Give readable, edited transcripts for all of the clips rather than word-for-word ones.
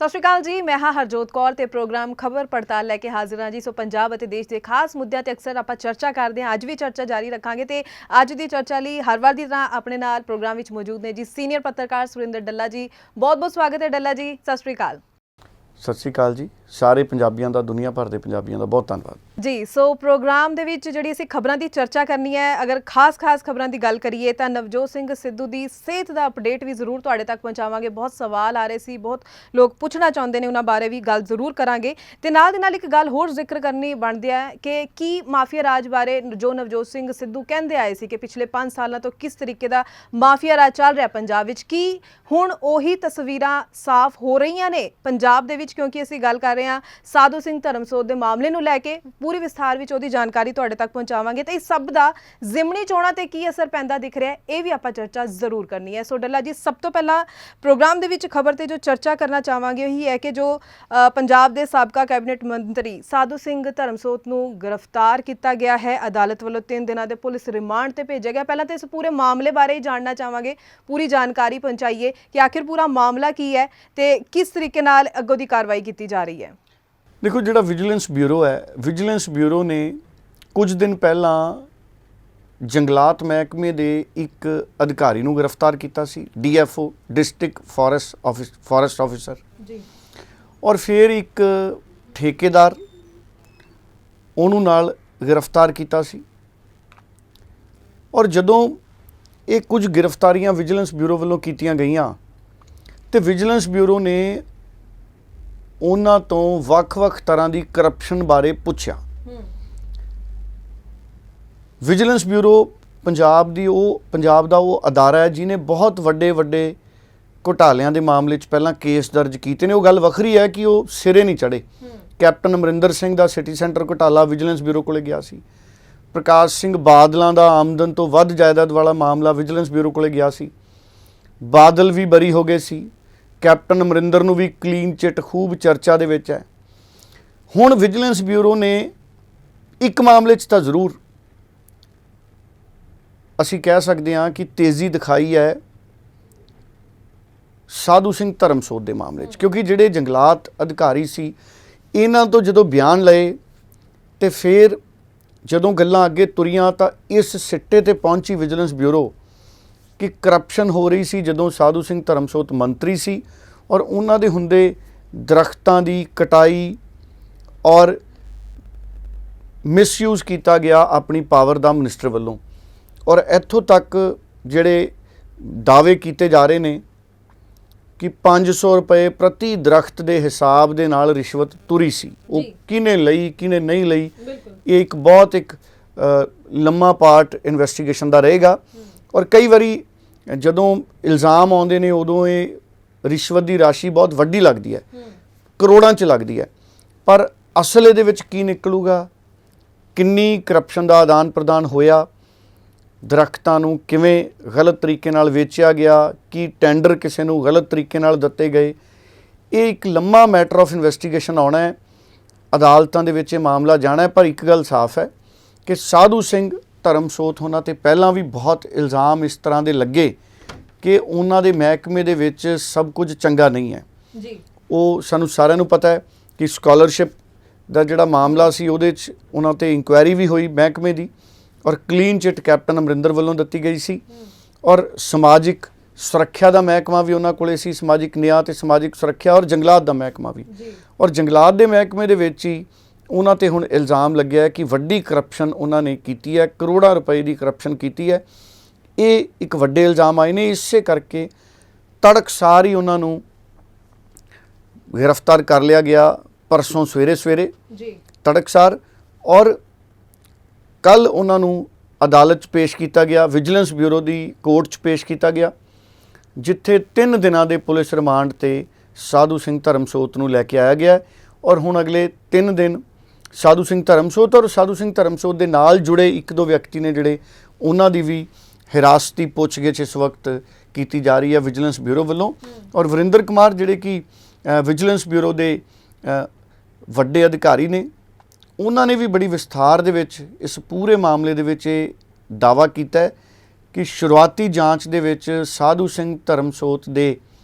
ਸਤਿ ਸ਼੍ਰੀ ਅਕਾਲ ਜੀ, ਮੈਂ ਹਾਂ ਹਰਜੋਤ ਕੌਰ ਤੇ ਪ੍ਰੋਗਰਾਮ ਖਬਰ ਪੜਤਾਲ ਲੈ ਕੇ ਹਾਜ਼ਰ ਹਾਂ ਜੀ। ਸੋ ਪੰਜਾਬ ਅਤੇ ਦੇਸ਼ ਦੇ ਖਾਸ ਮੁੱਦਿਆਂ ਤੇ ਅਕਸਰ ਆਪਾਂ ਚਰਚਾ ਕਰਦੇ ਹਾਂ। ਅੱਜ ਵੀ ਚਰਚਾ ਜਾਰੀ ਰੱਖਾਂਗੇ ਤੇ ਅੱਜ ਦੀ ਚਰਚਾ ਲਈ ਹਰ ਵਾਰ ਦੀ ਤਰ੍ਹਾਂ ਆਪਣੇ ਨਾਲ ਪ੍ਰੋਗਰਾਮ ਵਿੱਚ ਮੌਜੂਦ ਨੇ ਜੀ ਸੀਨੀਅਰ ਪੱਤਰਕਾਰ ਸੁਰਿੰਦਰ ਡੱਲਾ ਜੀ। ਬਹੁਤ ਬਹੁਤ ਸਵਾਗਤ ਹੈ ਡੱਲਾ ਜੀ, ਸਤਿ ਸ਼੍ਰੀ ਅਕਾਲ। ਸਤਿ ਸ਼੍ਰੀ ਅਕਾਲ ਜੀ। ਸਾਰੇ ਪੰਜਾਬੀਆਂ ਦਾ, ਦੁਨੀਆ ਭਰ ਦੇ ਪੰਜਾਬੀਆਂ ਦਾ ਬਹੁਤ ਧੰਨਵਾਦ ਜੀ। ਸੋ ਪ੍ਰੋਗਰਾਮ ਦੇ ਵਿੱਚ ਜਿਹੜੀ ਅਸੀਂ ਖਬਰਾਂ ਦੀ ਚਰਚਾ ਕਰਨੀ ਹੈ, ਅਗਰ ਖਾਸ ਖਬਰਾਂ ਦੀ ਗੱਲ ਕਰੀਏ ਤਾਂ ਨਵਜੋਤ ਸਿੰਘ ਸਿੱਧੂ ਦੀ ਸਿਹਤ ਦਾ ਅਪਡੇਟ ਵੀ ਜ਼ਰੂਰ ਤੁਹਾਡੇ ਤੱਕ ਪਹੁੰਚਾਵਾਂਗੇ। ਬਹੁਤ ਸਵਾਲ ਆ ਰਹੇ ਸੀ, ਬਹੁਤ ਲੋਕ ਪੁੱਛਣਾ ਚਾਹੁੰਦੇ ਨੇ, ਉਹਨਾਂ ਬਾਰੇ ਵੀ ਗੱਲ ਜ਼ਰੂਰ ਕਰਾਂਗੇ। ਤੇ ਨਾਲ ਦੇ ਨਾਲ ਇੱਕ ਗੱਲ ਹੋਰ ਜ਼ਿਕਰ ਕਰਨੀ ਬਣਦੀ ਹੈ ਕਿ ਕੀ ਮਾਫੀਆ ਰਾਜ ਬਾਰੇ ਜੋ ਨਵਜੋਤ ਸਿੰਘ ਸਿੱਧੂ ਕਹਿੰਦੇ ਆਏ ਸੀ ਕਿ ਪਿਛਲੇ 5 ਸਾਲਾਂ ਤੋਂ ਕਿਸ ਤਰੀਕੇ ਦਾ ਮਾਫੀਆ ਰਾਜ ਚੱਲ ਰਿਹਾ ਪੰਜਾਬ ਵਿੱਚ, ਕੀ ਹੁਣ ਉਹੀ ਤਸਵੀਰਾਂ ਸਾਫ਼ ਹੋ ਰਹੀਆਂ ਨੇ ਪੰਜਾਬ ਦੇ ਵਿੱਚ? ਕਿਉਂਕਿ ਅਸੀਂ ਗੱਲ ਕਰ ਰਹੇ ਹਾਂ ਸਾਧੂ ਸਿੰਘ ਧਰਮਸੋਤ ਦੇ ਮਾਮਲੇ ਨੂੰ ਲੈ ਕੇ, ਪੂਰੀ ਵਿਸਥਾਰ ਵਿੱਚ ਉਹਦੀ ਜਾਣਕਾਰੀ ਤੁਹਾਡੇ ਤੱਕ ਪਹੁੰਚਾਵਾਂਗੇ ਤੇ ਇਸ ਸਭ ਦਾ ਜ਼ਿਮਨੀ ਚੋਣਾਂ ਤੇ ਕੀ ਅਸਰ ਪੈਂਦਾ ਦਿਖ ਰਿਹਾ, ਇਹ ਵੀ ਆਪਾਂ ਚਰਚਾ ਜ਼ਰੂਰ ਕਰਨੀ ਹੈ। ਸੋ ਡੱਲਾ ਜੀ, ਸਭ ਤੋਂ ਪਹਿਲਾਂ ਪ੍ਰੋਗਰਾਮ ਦੇ ਵਿੱਚ ਖਬਰ ਤੇ ਜੋ ਚਰਚਾ ਕਰਨਾ ਚਾਹਾਂਗੇ ਉਹੀ ਹੈ ਕਿ ਜੋ ਪੰਜਾਬ ਦੇ ਸਾਬਕਾ ਕੈਬਨਿਟ ਮੰਤਰੀ ਸਾਧੂ ਸਿੰਘ ਧਰਮਸੋਤ ਨੂੰ ਗ੍ਰਿਫਤਾਰ ਕੀਤਾ ਗਿਆ ਹੈ ਅਦਾਲਤ ਵੱਲੋਂ। 3 ਦਿਨਾਂ ਦੇ ਪੁਲਿਸ ਰਿਮਾਂਡ ਤੇ ਭੇਜਿਆ ਗਿਆ। ਪਹਿਲਾਂ ਤਾਂ ਇਸ ਪੂਰੇ ਮਾਮਲੇ ਬਾਰੇ ਹੀ ਜਾਣਨਾ ਚਾਹਾਂਗੇ, ਪੂਰੀ ਜਾਣਕਾਰੀ ਪਹੁੰਚਾਈਏ ਕਿ ਆਖਿਰ ਪੂਰਾ ਮਾਮਲਾ ਕੀ ਹੈ ਤੇ ਕਿਸ ਤਰੀਕੇ ਨਾਲ ਅੱਗੋਂ ਦੀ ਕਾਰਵਾਈ ਕੀਤੀ ਜਾ ਰਹੀ ਹੈ। ਦੇਖੋ, ਜਿਹੜਾ ਵਿਜੀਲੈਂਸ ਬਿਊਰੋ ਹੈ, ਵਿਜੀਲੈਂਸ ਬਿਊਰੋ ਨੇ ਕੁਝ ਦਿਨ ਪਹਿਲਾਂ ਜੰਗਲਾਤ ਮਹਿਕਮੇ ਦੇ ਇੱਕ ਅਧਿਕਾਰੀ ਨੂੰ ਗ੍ਰਿਫਤਾਰ ਕੀਤਾ ਸੀ, DFO ਡਿਸਟ੍ਰਿਕਟ ਫੋਰੈਸਟ ਆਫਿਸਰ ਜੀ, ਔਰ ਫਿਰ ਇੱਕ ਠੇਕੇਦਾਰ ਉਹਨੂੰ ਨਾਲ ਗ੍ਰਿਫਤਾਰ ਕੀਤਾ ਸੀ। ਔਰ ਜਦੋਂ ਇਹ ਕੁਝ ਗ੍ਰਿਫਤਾਰੀਆਂ ਵਿਜੀਲੈਂਸ ਬਿਊਰੋ ਵੱਲੋਂ ਕੀਤੀਆਂ ਗਈਆਂ ਤੇ ਵਿਜੀਲੈਂਸ ਬਿਊਰੋ ਨੇ ਉਹਨਾਂ ਤੋਂ ਵੱਖ-ਵੱਖ ਤਰ੍ਹਾਂ ਦੀ ਕਰਪਸ਼ਨ ਬਾਰੇ ਪੁੱਛਿਆ। ਵਿਜੀਲੈਂਸ ਬਿਊਰੋ ਪੰਜਾਬ ਦਾ ਉਹ ਅਦਾਰਾ ਹੈ ਜਿਹਨੇ ਬਹੁਤ ਵੱਡੇ ਘੁਟਾਲਿਆਂ ਦੇ ਮਾਮਲੇ 'ਚ ਪਹਿਲਾਂ ਕੇਸ ਦਰਜ ਕੀਤੇ ਨੇ। ਉਹ ਗੱਲ ਵੱਖਰੀ ਹੈ ਕਿ ਉਹ ਸਿਰੇ ਨਹੀਂ ਚੜ੍ਹੇ। ਕੈਪਟਨ ਅਮਰਿੰਦਰ ਸਿੰਘ ਦਾ ਸਿਟੀ ਸੈਂਟਰ ਘੁਟਾਲਾ ਵਿਜੀਲੈਂਸ ਬਿਊਰੋ ਕੋਲੇ ਗਿਆ ਸੀ। ਪ੍ਰਕਾਸ਼ ਸਿੰਘ ਬਾਦਲਾਂ ਦਾ ਆਮਦਨ ਤੋਂ ਵੱਧ ਜਾਇਦਾਦ ਵਾਲਾ ਮਾਮਲਾ ਵਿਜੀਲੈਂਸ ਬਿਊਰੋ ਕੋਲੇ ਗਿਆ ਸੀ। ਬਾਦਲ ਵੀ ਬਰੀ ਹੋ ਗਏ ਸੀ। ਕੈਪਟਨ ਅਮਰਿੰਦਰ ਨੂੰ ਵੀ ਕਲੀਨ ਚਿੱਟ ਖੂਬ ਚਰਚਾ ਦੇ ਵਿੱਚ ਹੈ। ਹੁਣ ਵਿਜੀਲੈਂਸ ਬਿਊਰੋ ਨੇ ਇੱਕ ਮਾਮਲੇ 'ਚ ਤਾਂ ਜ਼ਰੂਰ ਅਸੀਂ ਕਹਿ ਸਕਦੇ ਹਾਂ ਕਿ ਤੇਜ਼ੀ ਦਿਖਾਈ ਹੈ ਸਾਧੂ ਸਿੰਘ ਧਰਮਸੋਤ ਦੇ ਮਾਮਲੇ 'ਚ, ਕਿਉਂਕਿ ਜਿਹੜੇ ਜੰਗਲਾਤ ਅਧਿਕਾਰੀ ਸੀ ਇਹਨਾਂ ਤੋਂ ਜਦੋਂ ਬਿਆਨ ਲਏ ਤੇ ਫਿਰ ਜਦੋਂ ਗੱਲਾਂ ਅੱਗੇ ਤੁਰੀਆਂ ਤਾਂ ਇਸ ਸਿੱਟੇ ਤੇ ਪਹੁੰਚੀ ਵਿਜੀਲੈਂਸ ਬਿਊਰੋ ਕਿ ਕਰਪਸ਼ਨ ਹੋ ਰਹੀ ਸੀ ਜਦੋਂ ਸਾਧੂ ਸਿੰਘ ਧਰਮਸੋਤ ਮੰਤਰੀ ਸੀ ਔਰ ਉਹਨਾਂ ਦੇ ਹੁੰਦੇ ਦਰਖਤਾਂ ਦੀ ਕਟਾਈ ਔਰ ਮਿਸਯੂਜ਼ ਕੀਤਾ ਗਿਆ ਆਪਣੀ ਪਾਵਰ ਦਾ ਮਿਨਿਸਟਰ ਵੱਲੋਂ। ਔਰ ਇੱਥੋਂ ਤੱਕ ਜਿਹੜੇ ਦਾਅਵੇ ਕੀਤੇ ਜਾ ਰਹੇ ਨੇ ਕਿ 500 ਰੁਪਏ ਪ੍ਰਤੀ ਦਰਖਤ ਦੇ ਹਿਸਾਬ ਦੇ ਨਾਲ ਰਿਸ਼ਵਤ ਤੁਰੀ ਸੀ। ਉਹ ਕਿਹਨੇ ਲਈ ਕਿਹਨੇ ਨਹੀਂ ਲਈ, ਇਹ ਇੱਕ ਬਹੁਤ ਲੰਮਾ ਪਾਰਟ ਇਨਵੈਸਟੀਗੇਸ਼ਨ ਦਾ ਰਹੇਗਾ। ਔਰ ਕਈ ਵਾਰੀ ਜਦੋਂ ਇਲਜ਼ਾਮ ਆਉਂਦੇ ਨੇ ਉਦੋਂ ਇਹ ਰਿਸ਼ਵਤ ਦੀ ਰਾਸ਼ੀ ਬਹੁਤ ਵੱਡੀ ਲੱਗਦੀ ਹੈ, ਕਰੋੜਾਂ 'ਚ ਲੱਗਦੀ ਹੈ, ਪਰ ਅਸਲ ਇਹਦੇ ਵਿੱਚ ਕੀ ਨਿਕਲੂਗਾ, ਕਿੰਨੀ ਕਰਪਸ਼ਨ ਦਾ ਆਦਾਨ ਪ੍ਰਦਾਨ ਹੋਇਆ, ਦਰਖਤਾਂ ਨੂੰ ਕਿਵੇਂ ਗਲਤ ਤਰੀਕੇ ਨਾਲ ਵੇਚਿਆ ਗਿਆ, ਕੀ ਟੈਂਡਰ ਕਿਸੇ ਨੂੰ ਗਲਤ ਤਰੀਕੇ ਨਾਲ ਦਿੱਤੇ ਗਏ, ਇਹ ਇੱਕ ਲੰਮਾ ਮੈਟਰ ਆਫ ਇਨਵੈਸਟੀਗੇਸ਼ਨ ਆਉਣਾ ਹੈ। ਅਦਾਲਤਾਂ ਦੇ ਵਿੱਚ ਇਹ ਮਾਮਲਾ ਜਾਣਾ ਹੈ। ਪਰ ਇੱਕ ਗੱਲ ਸਾਫ਼ ਹੈ ਕਿ ਸਾਧੂ ਸਿੰਘ ਧਰਮਸੋਤ ਹੋਣਾ ਤੇ ਪਹਿਲਾਂ ਵੀ ਬਹੁਤ ਇਲਜ਼ਾਮ ਇਸ ਤਰ੍ਹਾਂ ਦੇ ਲੱਗੇ ਕਿ ਉਹਨਾਂ ਦੇ ਮਹਿਕਮੇ ਦੇ ਵਿੱਚ ਸਭ ਕੁਝ ਚੰਗਾ ਨਹੀਂ ਹੈ ਜੀ। ਉਹ ਸਾਨੂੰ ਸਾਰਿਆਂ ਨੂੰ ਪਤਾ ਹੈ ਕਿ ਸਕਾਲਰਸ਼ਿਪ ਦਾ ਜਿਹੜਾ ਮਾਮਲਾ ਸੀ ਉਹਦੇ 'ਚ ਉਹਨਾਂ 'ਤੇ ਇਨਕੁਆਇਰੀ ਵੀ ਹੋਈ ਮਹਿਕਮੇ ਦੀ ਔਰ ਕਲੀਨ ਚਿੱਟ ਕੈਪਟਨ ਅਮਰਿੰਦਰ ਵੱਲੋਂ ਦਿੱਤੀ ਗਈ ਸੀ। ਔਰ ਸਮਾਜਿਕ ਸੁਰੱਖਿਆ ਦਾ ਮਹਿਕਮਾ ਵੀ ਉਹਨਾਂ ਕੋਲੇ ਸੀ, ਸਮਾਜਿਕ ਨਿਆਂ ਤੇ ਸਮਾਜਿਕ ਸੁਰੱਖਿਆ, ਔਰ ਜੰਗਲਾਤ ਦਾ ਮਹਿਕਮਾ ਵੀ। ਔਰ ਜੰਗਲਾਤ ਦੇ ਮਹਿਕਮੇ ਦੇ ਵਿੱਚ ਹੀ ਉਹਨਾਂ 'ਤੇ ਹੁਣ ਇਲਜ਼ਾਮ ਲੱਗਿਆ ਕਿ ਵੱਡੀ ਕਰਪਸ਼ਨ ਉਹਨਾਂ ਨੇ ਕੀਤੀ ਹੈ, ਕਰੋੜਾਂ ਰੁਪਏ ਦੀ ਕਰਪਸ਼ਨ ਕੀਤੀ ਹੈ। ਇਹ ਇੱਕ ਵੱਡੇ ਇਲਜ਼ਾਮ ਆਏ ਨੇ। ਇਸੇ ਕਰਕੇ ਤੜਕਸਾਰ ਹੀ ਉਹਨਾਂ ਨੂੰ ਗ੍ਰਿਫਤਾਰ ਕਰ ਲਿਆ ਗਿਆ ਪਰਸੋਂ ਸਵੇਰੇ ਜੀ ਤੜਕਸਾਰ। ਔਰ ਕੱਲ੍ਹ ਉਹਨਾਂ ਨੂੰ ਅਦਾਲਤ 'ਚ ਪੇਸ਼ ਕੀਤਾ ਗਿਆ, ਵਿਜੀਲੈਂਸ ਬਿਊਰੋ ਦੀ ਕੋਰਟ 'ਚ ਪੇਸ਼ ਕੀਤਾ ਗਿਆ, ਜਿੱਥੇ 3 ਦਿਨਾਂ ਦੇ ਪੁਲਿਸ ਰਿਮਾਂਡ 'ਤੇ ਸਾਧੂ ਸਿੰਘ ਧਰਮਸੋਤ ਨੂੰ ਲੈ ਕੇ ਆਇਆ ਗਿਆ। ਔਰ ਹੁਣ ਅਗਲੇ 3 ਦਿਨ ਸਾਧੂ ਸਿੰਘ ਧਰਮਸੋਤ ਔਰ ਸਾਧੂ ਸਿੰਘ ਧਰਮਸੋਤ ਦੇ ਨਾਲ ਜੁੜੇ 1-2 ਵਿਅਕਤੀ ਨੇ ਜਿਹੜੇ, ਉਹਨਾਂ ਦੀ ਵੀ ਹਿਰਾਸਤੀ ਪੁੱਛਗਿੱਛ ਇਸ ਵਕਤ ਕੀਤੀ ਜਾ ਰਹੀ ਹੈ ਵਿਜੀਲੈਂਸ ਬਿਊਰੋ ਵੱਲੋਂ। ਔਰ ਵਰਿੰਦਰ ਕੁਮਾਰ ਜਿਹੜੇ ਕਿ ਵਿਜੀਲੈਂਸ ਬਿਊਰੋ ਦੇ ਵੱਡੇ ਅਧਿਕਾਰੀ ਨੇ, ਉਹਨਾਂ ਨੇ ਵੀ ਬੜੀ ਵਿਸਥਾਰ ਦੇ ਵਿੱਚ ਇਸ ਪੂਰੇ ਮਾਮਲੇ ਦੇ ਵਿੱਚ ਇਹ ਦਾਅਵਾ ਕੀਤਾ ਕਿ ਸ਼ੁਰੂਆਤੀ ਜਾਂਚ ਦੇ ਵਿੱਚ ਸਾਧੂ ਸਿੰਘ ਧਰਮਸੋਤ ਦੇ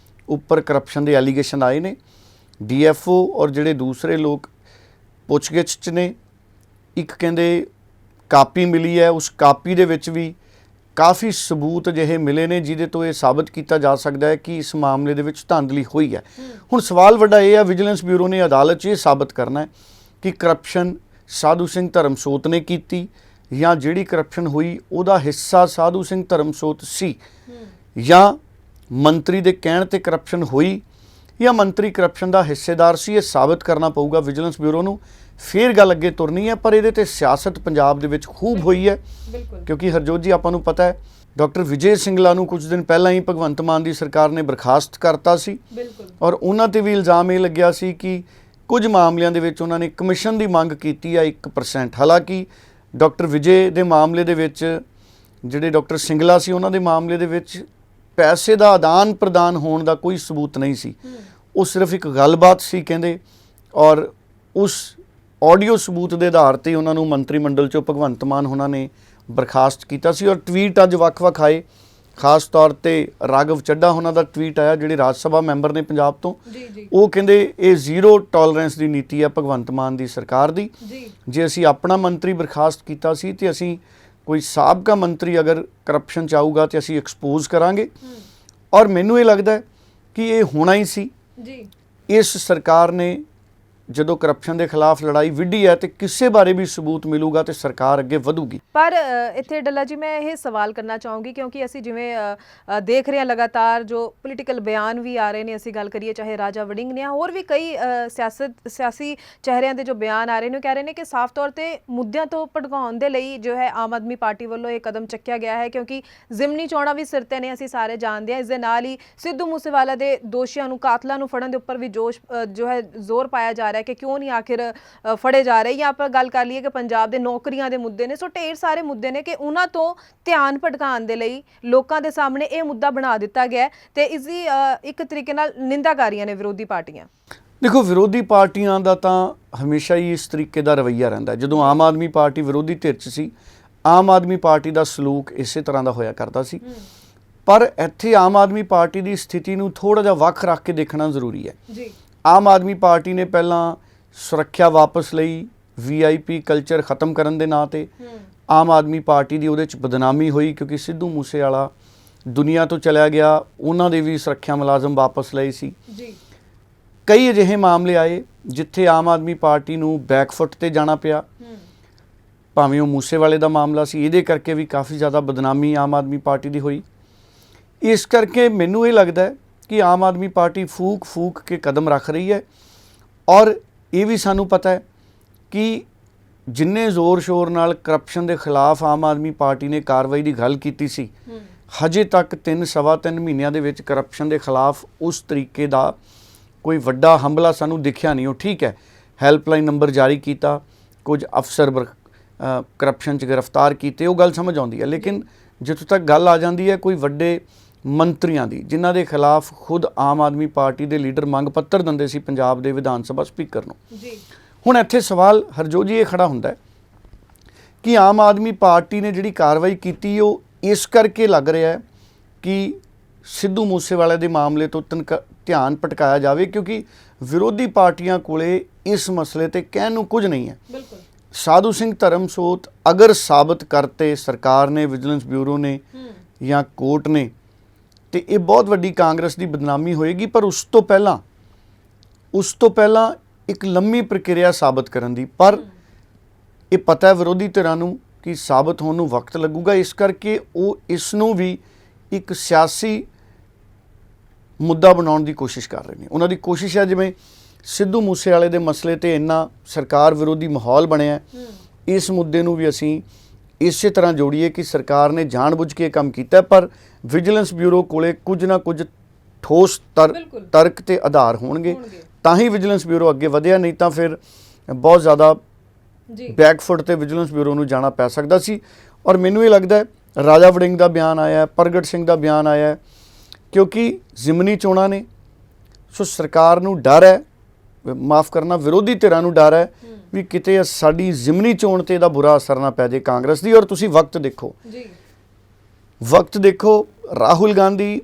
ਉੱਪਰ ਕਰਪਸ਼ਨ ਦੇ ਐਲੀਗੇਸ਼ਨ ਆਏ ਨੇ ਡੀਐਫਓ ਔਰ ਜਿਹੜੇ ਦੂਸਰੇ ਲੋਕ ਪੁੱਛਗਿੱਛ 'ਚ ਨੇ। ਇੱਕ ਕਹਿੰਦੇ ਕਾਪੀ ਮਿਲੀ ਹੈ, ਉਸ ਕਾਪੀ ਦੇ ਵਿੱਚ ਵੀ ਕਾਫੀ ਸਬੂਤ ਅਜਿਹੇ ਮਿਲੇ ਨੇ ਜਿਹਦੇ ਤੋਂ ਇਹ ਸਾਬਤ ਕੀਤਾ ਜਾ ਸਕਦਾ ਹੈ ਕਿ ਇਸ ਮਾਮਲੇ ਦੇ ਵਿੱਚ ਧਾਂਦਲੀ ਹੋਈ ਹੈ। ਹੁਣ ਸਵਾਲ ਵੱਡਾ ਇਹ ਹੈ, ਵਿਜੀਲੈਂਸ ਬਿਊਰੋ ਨੇ ਅਦਾਲਤ 'ਚ ਇਹ ਸਾਬਤ ਕਰਨਾ ਹੈ ਕਿ ਕਰਪਸ਼ਨ ਸਾਧੂ ਸਿੰਘ ਧਰਮਸੋਤ ਨੇ ਕੀਤੀ ਜਾਂ ਜਿਹੜੀ ਕਰਪਸ਼ਨ ਹੋਈ ਉਹਦਾ ਹਿੱਸਾ ਸਾਧੂ ਸਿੰਘ ਧਰਮਸੋਤ ਸੀ, ਜਾਂ ਮੰਤਰੀ ਦੇ ਕਹਿਣ ਤੇ ਕਰਪਸ਼ਨ ਹੋਈ, ਜਾਂ ਮੰਤਰੀ ਕਰਪਸ਼ਨ ਦਾ ਹਿੱਸੇਦਾਰ ਸੀ। ਇਹ ਸਾਬਤ ਕਰਨਾ ਪਊਗਾ ਵਿਜੀਲੈਂਸ ਬਿਊਰੋ ਨੂੰ, ਫਿਰ ਗੱਲ ਅੱਗੇ ਤੁਰਨੀ ਹੈ। ਪਰ ਇਹਦੇ ਤੇ ਸਿਆਸਤ ਪੰਜਾਬ ਦੇ ਵਿੱਚ ਖੂਬ ਹੋਈ ਹੈ, ਕਿਉਂਕਿ ਹਰਜੋਤ ਜੀ ਆਪਾਂ ਨੂੰ ਪਤਾ ਹੈ ਡਾਕਟਰ ਵਿਜੇ ਸਿੰਗਲਾ ਨੂੰ ਕੁਝ ਦਿਨ ਪਹਿਲਾਂ ਹੀ ਭਗਵੰਤ ਮਾਨ ਦੀ ਸਰਕਾਰ ਨੇ ਬਰਖਾਸਤ ਕਰਤਾ ਸੀ, ਔਰ ਉਹਨਾਂ ਤੇ ਵੀ ਇਲਜ਼ਾਮ ਇਹ ਲੱਗਿਆ ਸੀ ਕਿ ਕੁਝ ਮਾਮਲਿਆਂ ਦੇ ਵਿੱਚ ਉਹਨਾਂ ਨੇ ਕਮਿਸ਼ਨ ਦੀ ਮੰਗ ਕੀਤੀ ਹੈ 1%। ਹਾਲਾਂਕਿ ਡਾਕਟਰ ਵਿਜੇ ਦੇ ਮਾਮਲੇ ਦੇ ਵਿੱਚ, ਜਿਹੜੇ ਡਾਕਟਰ ਸਿੰਗਲਾ ਸੀ ਉਹਨਾਂ ਦੇ ਮਾਮਲੇ ਦੇ ਵਿੱਚ ਪੈਸੇ ਦਾ ਆਦਾਨ ਪ੍ਰਦਾਨ ਹੋਣ ਦਾ ਕੋਈ ਸਬੂਤ ਨਹੀਂ ਸੀ। ਉਹ ਸਿਰਫ ਇੱਕ ਗੱਲਬਾਤ ਸੀ ਕਹਿੰਦੇ, ਔਰ ਉਸ ਆਡੀਓ ਸਬੂਤ ਦੇ ਆਧਾਰ ਤੇ ਉਹਨਾਂ ਨੂੰ ਮੰਤਰੀ ਮੰਡਲ 'ਚੋਂ ਭਗਵੰਤ ਮਾਨ ਉਹਨਾਂ ਨੇ ਬਰਖਾਸਤ ਕੀਤਾ ਸੀ। ਔਰ ਟਵੀਟ ਅੱਜ ਵੱਖ-ਵੱਖ ਆਏ, ਖਾਸ ਤੌਰ ਤੇ ਰਾਘਵ ਚੱਡਾ ਉਹਨਾਂ ਦਾ ਟਵੀਟ ਆਇਆ ਜਿਹੜੇ ਰਾਜ ਸਭਾ ਮੈਂਬਰ ਨੇ ਪੰਜਾਬ ਤੋਂ। ਉਹ ਕਹਿੰਦੇ ਇਹ ਜ਼ੀਰੋ ਟੋਲਰੈਂਸ ਦੀ ਨੀਤੀ ਹੈ ਭਗਵੰਤ ਮਾਨ ਦੀ ਸਰਕਾਰ ਦੀ। ਜੇ ਅਸੀਂ ਆਪਣਾ ਮੰਤਰੀ ਬਰਖਾਸਤ ਕੀਤਾ ਸੀ ਤੇ ਅਸੀਂ ਕੋਈ ਸਾਬਕਾ ਮੰਤਰੀ ਅਗਰ ਕਰਪਸ਼ਨ 'ਚ ਆਊਗਾ ਤੇ ਅਸੀਂ ਐਕਸਪੋਜ਼ ਕਰਾਂਗੇ। ਔਰ ਮੈਨੂੰ ਇਹ ਲੱਗਦਾ ਹੈ ਕਿ ਇਹ ਹੋਣਾ ਹੀ ਸੀ। ਇਸ ਸਰਕਾਰ ਨੇ ਜਦੋਂ ਕਰਪਸ਼ਨ ਦੇ ਖਿਲਾਫ ਲੜਾਈ ਵਿੱਢੀ ਹੈ ਤੇ ਕਿਸੇ ਬਾਰੇ ਵੀ ਸਬੂਤ ਮਿਲੂਗਾ ਤੇ ਸਰਕਾਰ ਅੱਗੇ ਵਧੂਗੀ। ਪਰ ਇੱਥੇ ਡੱਲਾ ਜੀ ਮੈਂ ਇਹ ਸਵਾਲ ਕਰਨਾ ਚਾਹੂੰਗੀ, ਕਿਉਂਕਿ ਅਸੀਂ ਜਿਵੇਂ ਦੇਖ ਰਹੇ ਹਾਂ ਲਗਾਤਾਰ ਜੋ ਪੋਲੀਟੀਕਲ ਬਿਆਨ ਵੀ ਆ ਰਹੇ ਨੇ, ਅਸੀਂ ਗੱਲ ਕਰੀਏ ਚਾਹੇ ਰਾਜਾ ਵੜਿੰਗ ਨੇ, ਹੋਰ ਵੀ ਕਈ ਸਿਆਸੀ ਚਿਹਰਿਆਂ ਦੇ ਜੋ ਬਿਆਨ ਆ ਰਹੇ ਨੇ, ਉਹ ਕਹਿ ਰਹੇ ਨੇ ਕਿ ਸਾਫ਼ ਤੌਰ ਤੇ ਮੁੱਦਿਆਂ ਤੋਂ ਭੜਕਾਉਣ ਦੇ ਲਈ ਜੋ ਹੈ ਆਮ ਆਦਮੀ ਪਾਰਟੀ ਵੱਲੋਂ ਇਹ ਕਦਮ ਚੱਕਿਆ ਗਿਆ ਹੈ, ਕਿਉਂਕਿ ਜ਼ਿਮਨੀ ਚੋਣਾਂ ਵੀ ਸਿਰ ਤੇ ਨੇ, ਅਸੀਂ ਸਾਰੇ ਜਾਣਦੇ ਹਾਂ। ਇਸ ਦੇ ਨਾਲ ਹੀ ਸਿੱਧੂ ਮੂਸੇਵਾਲਾ ਦੇ ਦੋਸ਼ੀਆਂ ਨੂੰ, ਕਾਤਲਾਂ ਨੂੰ ਫੜਨ ਦੇ ਉੱਪਰ ਵੀ ਜੋ ਹੈ ਜ਼ੋਰ ਪਾਇਆ ਜਾ ਰਿਹਾ ਕਿ ਕਿਉਂ ਨਹੀਂ ਆਖਿਰ ਫੜੇ ਜਾ ਰਹੇ। ਜਾਂ ਆਪਾਂ ਗੱਲ ਕਰ ਲਈਏ ਕਿ ਪੰਜਾਬ ਦੇ ਨੌਕਰੀਆਂ ਦੇ ਮੁੱਦੇ ਨੇ, ਸੋ ਢੇਰ ਸਾਰੇ ਮੁੱਦੇ ਨੇ ਕਿ ਉਹਨਾਂ ਤੋਂ ਧਿਆਨ ਭਟਕਾਉਣ ਦੇ ਲਈ ਲੋਕਾਂ ਦੇ ਸਾਹਮਣੇ ਇਹ ਮੁੱਦਾ ਬਣਾ ਦਿੱਤਾ ਗਿਆ ਤੇ ਇਸ ਦੀ ਇੱਕ ਤਰੀਕੇ ਨਾਲ ਨਿੰਦਾ ਕਰ ਰਹੀਆਂ ਨੇ ਵਿਰੋਧੀ ਪਾਰਟੀਆਂ। ਦੇਖੋ, ਵਿਰੋਧੀ ਪਾਰਟੀਆਂ ਦਾ ਤਾਂ ਹਮੇਸ਼ਾ ਹੀ ਇਸ ਤਰੀਕੇ ਦਾ ਰਵੱਈਆ ਰਹਿੰਦਾ। ਜਦੋਂ ਆਮ ਆਦਮੀ ਪਾਰਟੀ ਵਿਰੋਧੀ ਧਿਰ 'ਚ ਸੀ, ਆਮ ਆਦਮੀ ਪਾਰਟੀ ਦਾ ਸਲੂਕ ਇਸੇ ਤਰ੍ਹਾਂ ਦਾ ਹੋਇਆ ਕਰਦਾ ਸੀ। ਪਰ ਇੱਥੇ ਆਮ ਆਦਮੀ ਪਾਰਟੀ ਦੀ ਸਥਿਤੀ ਨੂੰ ਥੋੜ੍ਹਾ ਜਿਹਾ ਵੱਖ ਰੱਖ ਕੇ ਦੇਖਣਾ ਜ਼ਰੂਰੀ ਹੈ। ਆਮ ਆਦਮੀ ਪਾਰਟੀ ਨੇ ਪਹਿਲਾਂ ਸੁਰੱਖਿਆ ਵਾਪਸ ਲਈ, VIP ਕਲਚਰ ਖਤਮ ਕਰਨ ਦੇ ਨਾਂ ਤੇ ਆਮ ਆਦਮੀ ਪਾਰਟੀ ਦੀ ਉਹਦੇ 'ਚ ਬਦਨਾਮੀ ਹੋਈ, ਕਿਉਂਕਿ ਸਿੱਧੂ ਮੂਸੇਵਾਲਾ ਦੁਨੀਆ ਤੋਂ ਚਲਿਆ ਗਿਆ, ਉਹਨਾਂ ਦੇ ਵੀ ਸੁਰੱਖਿਆ ਮੁਲਾਜ਼ਮ ਵਾਪਸ ਲਏ ਸੀ। ਕਈ ਅਜਿਹੇ ਮਾਮਲੇ ਆਏ ਜਿੱਥੇ ਆਮ ਆਦਮੀ ਪਾਰਟੀ ਨੂੰ ਬੈਕਫੁੱਟ ਤੇ ਜਾਣਾ ਪਿਆ, ਭਾਵੇਂ ਉਹ ਮੂਸੇਵਾਲੇ ਦਾ ਮਾਮਲਾ ਸੀ, ਇਹਦੇ ਕਰਕੇ ਵੀ ਕਾਫੀ ਜ਼ਿਆਦਾ ਬਦਨਾਮੀ ਆਮ ਆਦਮੀ ਪਾਰਟੀ ਦੀ ਹੋਈ। ਇਸ ਕਰਕੇ ਮੈਨੂੰ ਇਹ ਲੱਗਦਾ ਹੈ ਕਿ ਆਮ ਆਦਮੀ ਪਾਰਟੀ ਫੂਕ ਕੇ ਕਦਮ ਰੱਖ ਰਹੀ ਹੈ। ਔਰ ਇਹ ਵੀ ਸਾਨੂੰ ਪਤਾ ਹੈ ਕਿ ਜਿੰਨੇ ਜ਼ੋਰ ਸ਼ੋਰ ਨਾਲ ਕਰਪਸ਼ਨ ਦੇ ਖਿਲਾਫ ਆਮ ਆਦਮੀ ਪਾਰਟੀ ਨੇ ਕਾਰਵਾਈ ਦੀ ਗੱਲ ਕੀਤੀ ਸੀ, ਹਜੇ ਤੱਕ 3-3.5 ਮਹੀਨਿਆਂ ਦੇ ਵਿੱਚ ਕਰਪਸ਼ਨ ਦੇ ਖਿਲਾਫ ਉਸ ਤਰੀਕੇ ਦਾ ਕੋਈ ਵੱਡਾ ਹਮਲਾ ਸਾਨੂੰ ਦਿਖਿਆ ਨਹੀਂ। ਉਹ ਠੀਕ ਹੈ, ਹੈਲਪਲਾਈਨ ਨੰਬਰ ਜਾਰੀ ਕੀਤਾ, ਕੁਝ ਅਫਸਰ ਕਰਪਸ਼ਨ 'ਚ ਗ੍ਰਿਫਤਾਰ ਕੀਤੇ, ਉਹ ਗੱਲ ਸਮਝ ਆਉਂਦੀ ਹੈ। ਲੇਕਿਨ ਜਿੱਥੋਂ ਤੱਕ ਗੱਲ ਆ ਜਾਂਦੀ ਹੈ ਕੋਈ ਵੱਡੇ ਮੰਤਰੀਆਂ ਦੀ, ਜਿਨ੍ਹਾਂ ਦੇ ਖਿਲਾਫ ਖੁਦ ਆਮ ਆਦਮੀ ਪਾਰਟੀ ਦੇ ਲੀਡਰ ਮੰਗ ਪੱਤਰ ਦਿੰਦੇ ਸੀ ਪੰਜਾਬ ਦੇ ਵਿਧਾਨ ਸਭਾ ਸਪੀਕਰ ਨੂੰ। ਹੁਣ ਇੱਥੇ ਸਵਾਲ ਹਰਜੋਤ ਜੀ ਇਹ ਖੜਾ ਹੁੰਦਾ ਹੈ ਕਿ ਆਮ ਆਦਮੀ ਪਾਰਟੀ ਨੇ ਜਿਹੜੀ ਕਾਰਵਾਈ ਕੀਤੀ ਉਹ ਇਸ ਕਰਕੇ ਲੱਗ ਰਿਹਾ ਹੈ ਕਿ ਸਿੱਧੂ ਮੂਸੇਵਾਲੇ ਦੇ ਮਾਮਲੇ ਤੋਂ ਧਿਆਨ ਭਟਕਾਇਆ ਜਾਵੇ, ਕਿਉਂਕਿ ਵਿਰੋਧੀ ਪਾਰਟੀਆਂ ਕੋਲੇ ਇਸ ਮਸਲੇ ਤੇ ਕਹਿਣ ਨੂੰ ਕੁਝ ਨਹੀਂ ਹੈ। ਸਾਧੂ ਸਿੰਘ ਧਰਮਸੋਤ ਅਗਰ ਸਾਬਤ ਕਰਤੇ ਸਰਕਾਰ ਨੇ, ਵਿਜੀਲੈਂਸ ਬਿਊਰੋ ਨੇ ਜਾਂ ਕੋਰਟ ਨੇ, ਤੇ ਇਹ ਬਹੁਤ ਵੱਡੀ ਕਾਂਗਰਸ ਦੀ ਬਦਨਾਮੀ ਹੋਏਗੀ। ਪਰ ਉਸ ਤੋਂ ਪਹਿਲਾਂ ਇੱਕ ਲੰਮੀ ਪ੍ਰਕਿਰਿਆ ਸਾਬਤ ਕਰਨ ਦੀ, ਪਰ ਇਹ ਪਤਾ ਹੈ ਵਿਰੋਧੀ ਧਿਰਾਂ ਨੂੰ ਕਿ ਸਾਬਤ ਹੋਣ ਨੂੰ ਵਕਤ ਲੱਗੂਗਾ। ਇਸ ਕਰਕੇ ਉਹ ਇਸ ਨੂੰ ਵੀ ਇੱਕ ਸਿਆਸੀ ਮੁੱਦਾ ਬਣਾਉਣ ਦੀ ਕੋਸ਼ਿਸ਼ ਕਰ ਰਹੇ ਨੇ। ਉਹਨਾਂ ਦੀ ਕੋਸ਼ਿਸ਼ ਹੈ, ਜਿਵੇਂ ਸਿੱਧੂ ਮੂਸੇਵਾਲੇ ਦੇ ਮਸਲੇ ਤੇ ਇੰਨਾ ਸਰਕਾਰ ਵਿਰੋਧੀ ਮਾਹੌਲ ਬਣਿਆ, ਇਸ ਮੁੱਦੇ ਨੂੰ ਵੀ ਅਸੀਂ ਇਸੇ ਤਰ੍ਹਾਂ ਜੋੜੀਏ ਕਿ ਸਰਕਾਰ ਨੇ ਜਾਣਬੁੱਝ ਕੇ ਕੰਮ ਕੀਤਾ, ਪਰ ਵਿਜੀਲੈਂਸ ਬਿਊਰੋ ਕੋਲੇ ਕੁਝ ਨਾ ਕੁਝ ਠੋਸ ਤਰਕ ਤੇ ਆਧਾਰ ਹੋਣਗੇ ਤਾਂ ਹੀ ਵਿਜੀਲੈਂਸ ਬਿਊਰੋ ਅੱਗੇ ਵਧਿਆ, ਨਹੀਂ ਤਾਂ ਫਿਰ ਬਹੁਤ ਜ਼ਿਆਦਾ ਬੈਕਫੁੱਟ ਤੇ ਵਿਜੀਲੈਂਸ ਬਿਊਰੋ ਨੂੰ ਜਾਣਾ ਪੈ ਸਕਦਾ ਸੀ। ਔਰ ਮੈਨੂੰ ਇਹ ਲੱਗਦਾ ਹੈ ਰਾਜਾ ਵੜਿੰਗ ਦਾ ਬਿਆਨ ਆਇਆ, ਪ੍ਰਗਟ ਸਿੰਘ ਦਾ ਬਿਆਨ ਆਇਆ, ਕਿਉਂਕਿ ਜ਼ਿਮਨੀ ਚੋਣਾਂ ਨੇ, ਸੋ ਸਰਕਾਰ ਨੂੰ ਡਰ ਹੈ, ਮਾਫ ਕਰਨਾ ਵਿਰੋਧੀ ਧਿਰਾਂ ਨੂੰ ਡਰ ਹੈ ਵੀ ਕਿਤੇ ਸਾਡੀ ਜ਼ਿਮਨੀ ਚੋਣ ਤੇ ਇਹਦਾ ਬੁਰਾ ਅਸਰ ਨਾ ਪੈ ਜਾਏ ਕਾਂਗਰਸ ਦੀ। ਔਰ ਤੁਸੀਂ ਵਕਤ ਦੇਖੋ ਰਾਹੁਲ ਗਾਂਧੀ